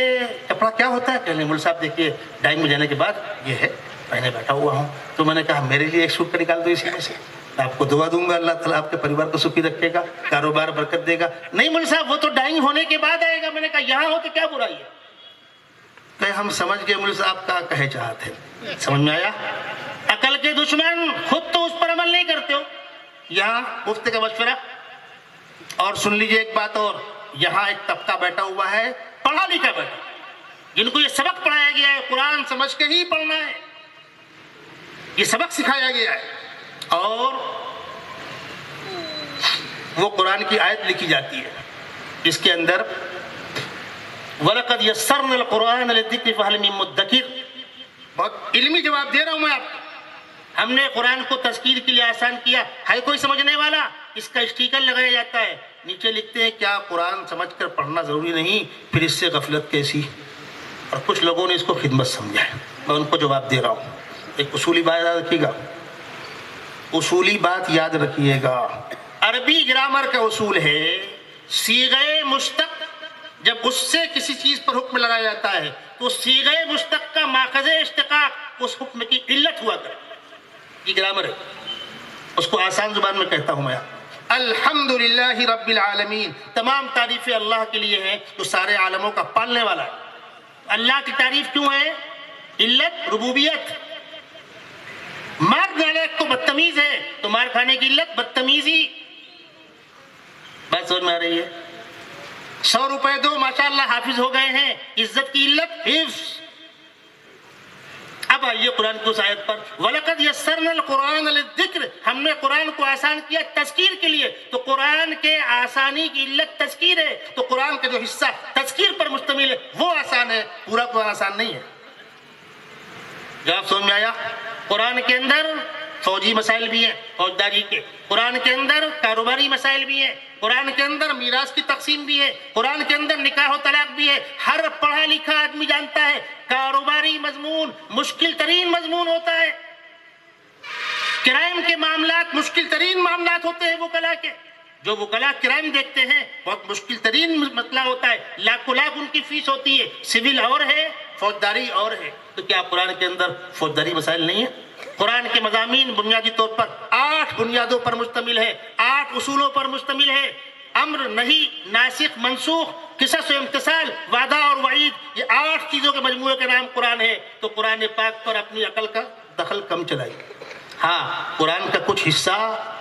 کپڑا کیا ہوتا ہے؟ کہنے مول صاحب دیکھیے ڈائنگ میں جانے کے بعد یہ ہے, پہنے بیٹھا ہوا ہوں. تو میں نے کہا میرے لیے ایک سوٹ کا نکال دو اسی میں سے, میں آپ کو دعا دوں گا اللہ تعالیٰ آپ کے پریوار کو سکھی رکھے گا, کاروبار برکت دے گا. نہیں مول صاحب وہ تو ڈائنگ ہونے کے بعد آئے گا. میں نے کہا یہاں ہو تو کیا برائی ہے؟ کہ ہم سمجھ گئے مول صاحب کا کہے چاہتے ہیں. سمجھ میں آیا؟ عقل کے دشمن خود تو اس پر عمل نہیں کرتے ہو. یہاں مفتی کا مشورہ. اور سن لیجئے ایک بات اور, یہاں ایک طبقہ بیٹھا ہوا ہے پڑھا لکھا بیٹھا, جن کو یہ سبق پڑھایا گیا ہے قرآن سمجھ کے ہی پڑھنا ہے, یہ سبق سکھایا گیا ہے. اور وہ قرآن کی آیت لکھی جاتی ہے, اس کے اندر وَلَقَدْ يَسَّرْنَا الْقُرْآنَ لِلذِّكْرِ فَهَلْ مِن مُدَّكِرٍ. بہت علمی جواب دے رہا ہوں میں آپ کو. ہم نے قرآن کو تذکیر کے لیے آسان کیا. ہے کوئی سمجھنے والا؟ اس کا اسٹیکر لگایا جاتا ہے, نیچے لکھتے ہیں کیا قرآن سمجھ کر پڑھنا ضروری نہیں؟ پھر اس سے غفلت کیسی؟ اور کچھ لوگوں نے اس کو خدمت سمجھا ہے. میں ان کو جواب دے رہا ہوں. ایک اصولی بات یاد رکھیے گا, اصولی بات یاد رکھیے گا. عربی گرامر کا اصول ہے صیغہ مشتق جب اس سے کسی چیز پر حکم لگایا جاتا ہے تو صیغہ مشتق کا ماخذ اشتقاق اس حکم کی علت ہوا کرے. یہ گرامر ہے, اس کو آسان زبان میں کہتا ہوں میں. الحمدللہ رب العالمین, تمام تعریفیں اللہ کے لیے ہیں جو سارے عالموں کا پالنے والا ہے. اللہ کی تعریف کیوں ہے؟ علت ربوبیت. مار ڈالے تو بدتمیز ہے, تو مار کھانے کی علت بدتمیزی. بات سمجھ میں آ رہی ہے؟ 100 روپے دو ماشاءاللہ حافظ ہو گئے ہیں, عزت کی علت حفظ. اب آئیے قرآن کی اس آیت پر, وَلَقَدْ يَسَّرْنَا الْقُرْآنَ لِلذِّكْرِ, ہم نے قرآن کو آسان کیا تذکیر کے لیے. تو قرآن کے آسانی کی علت تذکیر ہے, تو قرآن کا جو حصہ تذکیر پر مشتمل ہے وہ آسان ہے, پورا قرآن آسان نہیں ہے. جواب سمجھ میں آیا؟ قرآن کے اندر فوجی مسائل بھی ہیں فوجداری کے, قرآن کے اندر کاروباری مسائل بھی ہیں, قرآن کے اندر میراث کی تقسیم بھی ہے, قرآن کے اندر نکاح و طلاق بھی ہے. ہر پڑھا لکھا آدمی جانتا ہے کاروباری مضمون مشکل ترین مضمون ہوتا ہے. کرائم کے معاملات مشکل ترین معاملات ہوتے ہیں وکلا کے. جو وکلا کرائم دیکھتے ہیں بہت مشکل ترین مسئلہ ہوتا ہے, لاکھوں لاکھ ان کی فیس ہوتی ہے. سول اور ہے, فوجداری اور ہے. تو کیا قرآن کے اندر فوجداری مسائل نہیں ہیں؟ قرآن کے مضامین بنیادی طور پر 8 بنیادوں پر مشتمل ہے, 8 اصولوں پر مشتمل ہے. امر نہیں, ناسخ منسوخ, قصص و امتثال, وعدہ اور وعید, یہ 8 چیزوں کے مجموعے کا نام قرآن ہے. تو قرآن پاک پر اپنی عقل کا دخل کم چلائیے. ہاں قرآن کا کچھ حصہ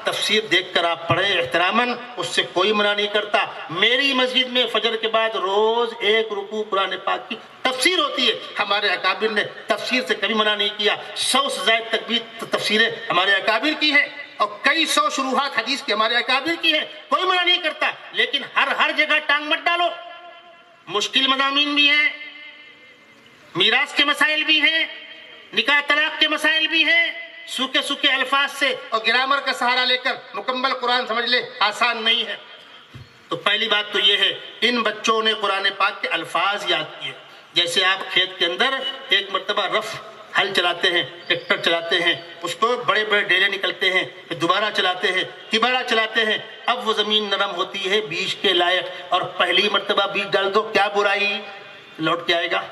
تفسیر دیکھ کر آپ پڑھیں احتراماً, اس سے کوئی منع نہیں کرتا. میری مسجد میں فجر کے بعد روز 1 رکوع قرآن پاک کی تفسیر ہوتی ہے. ہمارے اکابر نے تفسیر سے کبھی منع نہیں کیا. 100 سے زائد تک بھی تفسیریں ہمارے اکابر کی ہیں. اور کئی سو شروحات حدیث کے ہمارے اکابر کی ہیں، کوئی منع نہیں کرتا، لیکن ہر جگہ ٹانگ مت ڈالو۔ مشکل مضامین بھی ہیں، میراث کے مسائل بھی ہیں، نکاح طلاق کے مسائل بھی ہیں، سوکھے الفاظ سے اور گرامر کا سہارا لے کر مکمل قرآن سمجھ لے، آسان نہیں ہے۔ تو پہلی بات تو یہ ہے، ان بچوں نے قرآن پاک کے الفاظ یاد کیے۔ جیسے آپ کھیت کے اندر ایک مرتبہ رف ہل چلاتے ہیں، ٹریکٹر چلاتے ہیں، اس کو بڑے ڈیلے نکلتے ہیں، پھر دوبارہ چلاتے ہیں، تباڑا چلاتے ہیں، اب وہ زمین نرم ہوتی ہے بیج کے لائق، اور پہلی مرتبہ بیج ڈال دو، کیا برائی، لوٹ کے آئے گا۔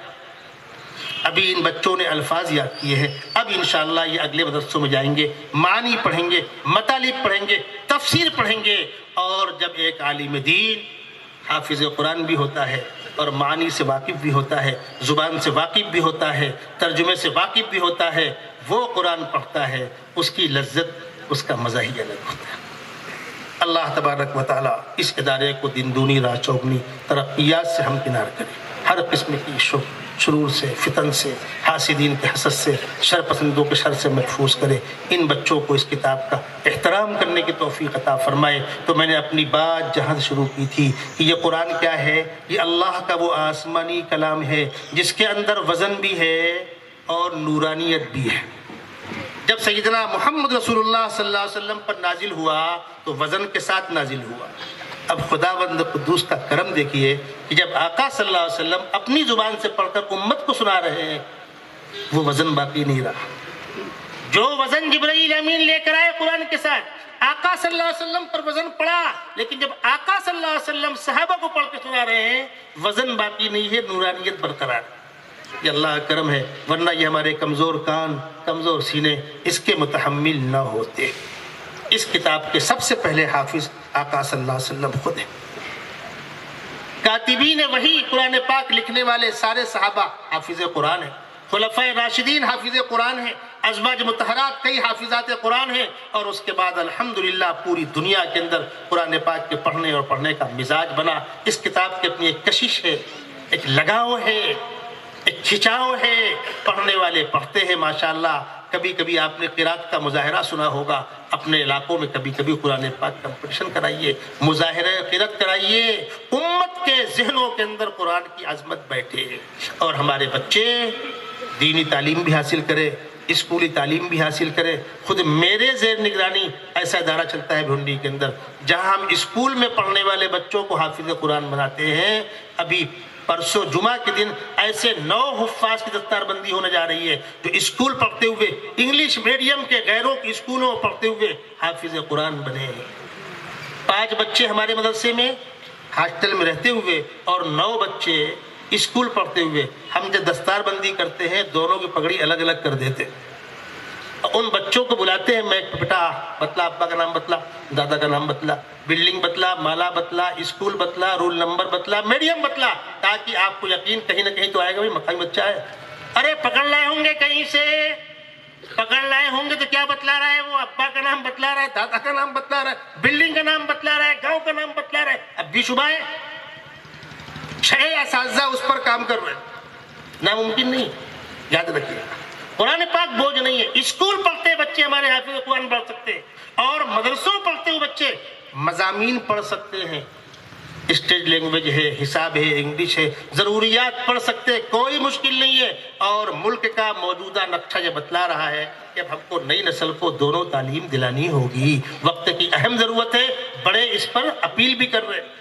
ابھی ان بچوں نے الفاظ یاد کیے ہیں، اب انشاءاللہ یہ اگلے مدرسوں میں جائیں گے، معنی پڑھیں گے، مطالب پڑھیں گے، تفسیر پڑھیں گے، اور جب ایک عالم دین حافظ قرآن بھی ہوتا ہے اور معنی سے واقف بھی ہوتا ہے، زبان سے واقف بھی ہوتا ہے، ترجمے سے واقف بھی ہوتا ہے، وہ قرآن پڑھتا ہے، اس کی لذت، اس کا مزہ ہی الگ ہوتا ہے۔ اللہ تبارک و تعالیٰ اس ادارے کو دن دونی رات چوگنی ترقیات سے ہمکنار کرے، ہر قسم کی شرور سے، فتن سے، حاسدین کے حسد سے، شر پسندوں کے شر سے محفوظ کرے۔ ان بچوں کو اس کتاب کا احترام کرنے کی توفیق عطا فرمائے۔ تو میں نے اپنی بات جہاں سے شروع کی تھی کہ یہ قرآن کیا ہے، یہ اللہ کا وہ آسمانی کلام ہے جس کے اندر وزن بھی ہے اور نورانیت بھی ہے۔ جب سیدنا محمد رسول اللہ صلی اللہ علیہ وسلم پر نازل ہوا تو وزن کے ساتھ نازل ہوا۔ اب خداوند قدوس کا کرم دیکھیے کہ جب آقا صلی اللہ علیہ وسلم اپنی زبان سے پڑھ کر امت کو سنا رہے ہیں، وہ وزن باقی نہیں رہا۔ جو وزن جبرائیل امین لے کر آئے قرآن کے ساتھ، آقا صلی اللہ علیہ وسلم پر وزن پڑا، لیکن جب آقا صلی اللہ علیہ وسلم صحابہ کو پڑھ کے سنا رہے ہیں، وزن باقی نہیں ہے، نورانیت برقرار۔ یہ اللہ کا کرم ہے، ورنہ یہ ہمارے کمزور کان، کمزور سینے اس کے متحمل نہ ہوتے۔ اس کتاب کے سب سے پہلے حافظ آقا صلی اللہ علیہ وسلم خود ہیں۔ کاتبین وحی قرآن پاک لکھنے والے سارے صحابہ حافظ قرآن ہیں، خلفائے راشدین حافظ قرآن ہیں، ازواج مطہرات کئی حافظات قرآن ہیں، اور اس کے بعد الحمدللہ پوری دنیا کے اندر قرآن پاک کے پڑھنے اور پڑھنے کا مزاج بنا۔ اس کتاب کی اپنی ایک کشش ہے، ایک لگاؤ ہے، ایک کھچاؤ ہے، پڑھنے والے پڑھتے ہیں ماشاءاللہ۔ کبھی کبھی آپ نے قرات کا مظاہرہ سنا ہوگا، اپنے علاقوں میں کبھی کبھی قرآن پاک کمپٹیشن کرائیے، مظاہرہ قرات کرائیے، امت کے ذہنوں کے اندر قرآن کی عظمت بیٹھے، اور ہمارے بچے دینی تعلیم بھی حاصل کرے، اسکولی تعلیم بھی حاصل کرے۔ خود میرے زیر نگرانی ایسا ادارہ چلتا ہے بھنڈی کے اندر، جہاں ہم اسکول میں پڑھنے والے بچوں کو حافظ قرآن بناتے ہیں۔ ابھی پرسوں جمعہ کے دن ایسے 9 حفاظ کی دستار بندی ہونے جا رہی ہے جو اسکول پڑھتے ہوئے، انگلش میڈیم کے غیروں کی اسکولوں پڑھتے ہوئے حافظ قرآن بنے ہیں۔ 5 بچے ہمارے مدرسے میں ہاسٹل میں رہتے ہوئے اور 9 بچے اسکول پڑھتے ہوئے، ہم جب دستار بندی کرتے ہیں دونوں کی پگڑی الگ الگ کر دیتے، ان بچوں کو بلاتے ہیں، میں بیٹا بتلا، ابا کا نام بتلا، دادا کا نام بتلا، بلڈنگ بتلا، مالا بتلا، اسکول بتلا، رول نمبر بتلا، میڈیم بتلا، تاکہ آپ کو یقین کہیں نہ کہیں تو آئے گا بھی مقامی بچہ ہے۔ ارے پکڑ لائے ہوں گے کہیں سے، پکڑ لائے ہوں گے تو کیا بتلا رہا ہے وہ، ابا کا نام بتلا رہا ہے، دادا کا نام بتلا رہا ہے، بلڈنگ کا نام بتلا رہا ہے، گاؤں کا نام بتلا رہا ہے، اب بھی شبہ ہے۔ 6 اساتذہ اس پر کام کر رہے ہیں، ناممکن نہیں، یاد رکھیے۔ قرآن پاک بوجھ نہیں ہے۔ اسکول پڑھتے بچے ہمارے حافظ قرآن پڑھ سکتے ہیں، اور مدرسوں پڑھتے ہوئے بچے مضامین پڑھ سکتے ہیں، اسٹیج لینگویج ہے، حساب ہے، انگلش ہے، ضروریات پڑھ سکتے، کوئی مشکل نہیں ہے۔ اور ملک کا موجودہ نقشہ یہ بتلا رہا ہے کہ اب ہم کو نئی نسل کو دونوں تعلیم دلانی ہوگی، وقت کی اہم ضرورت ہے۔ بڑے اس پر اپیل بھی کر رہے ہیں۔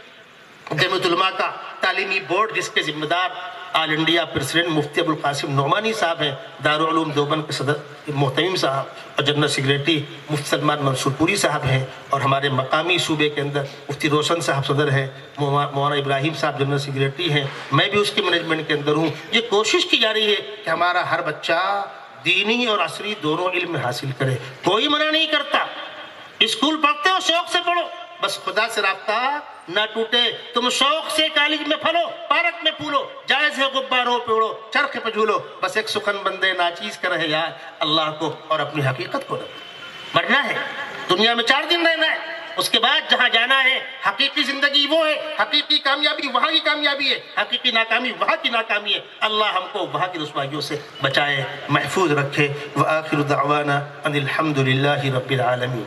جامعۃ العلماء کا تعلیمی بورڈ جس کے ذمہ دار آل انڈیا پریزیڈنٹ مفتی ابوالقاسم نعمانی صاحب ہیں، دارالعلوم دیوبند کے صدر محتمیم صاحب اور جنرل سیکریٹری مفتی سلمان منصور پوری صاحب ہیں، اور ہمارے مقامی صوبے کے اندر مفتی روشن صاحب صدر ہیں، مولانا ابراہیم صاحب جنرل سیکریٹری ہیں، میں بھی اس کے مینجمنٹ کے اندر ہوں۔ یہ کوشش کی جا رہی ہے کہ ہمارا ہر بچہ دینی اور عصری دونوں علم حاصل کرے۔ کوئی منع نہیں کرتا، اسکول پڑھتے ہو شوق سے پڑھو، بس خدا سے رابطہ نہ ٹوٹے۔ تم شوق سے کالج میں پھلو، پارک میں پھولو، جائز ہے غباروں پہ اڑو، چرخ پہ جھولو، بس ایک سخن بندے ناچیز کر رہے یار اللہ کو اور اپنی حقیقت کو رکھو۔ مرنا ہے، دنیا میں 4 دن رہنا ہے، اس کے بعد جہاں جانا ہے۔ حقیقی زندگی وہ ہے، حقیقی کامیابی وہاں کی کامیابی ہے، حقیقی ناکامی وہاں کی ناکامی ہے۔ اللہ ہم کو وہاں کی رسوائیوں سے بچائے، محفوظ رکھے۔ وآخر دعوانا ان الحمد للہ رب العالمین۔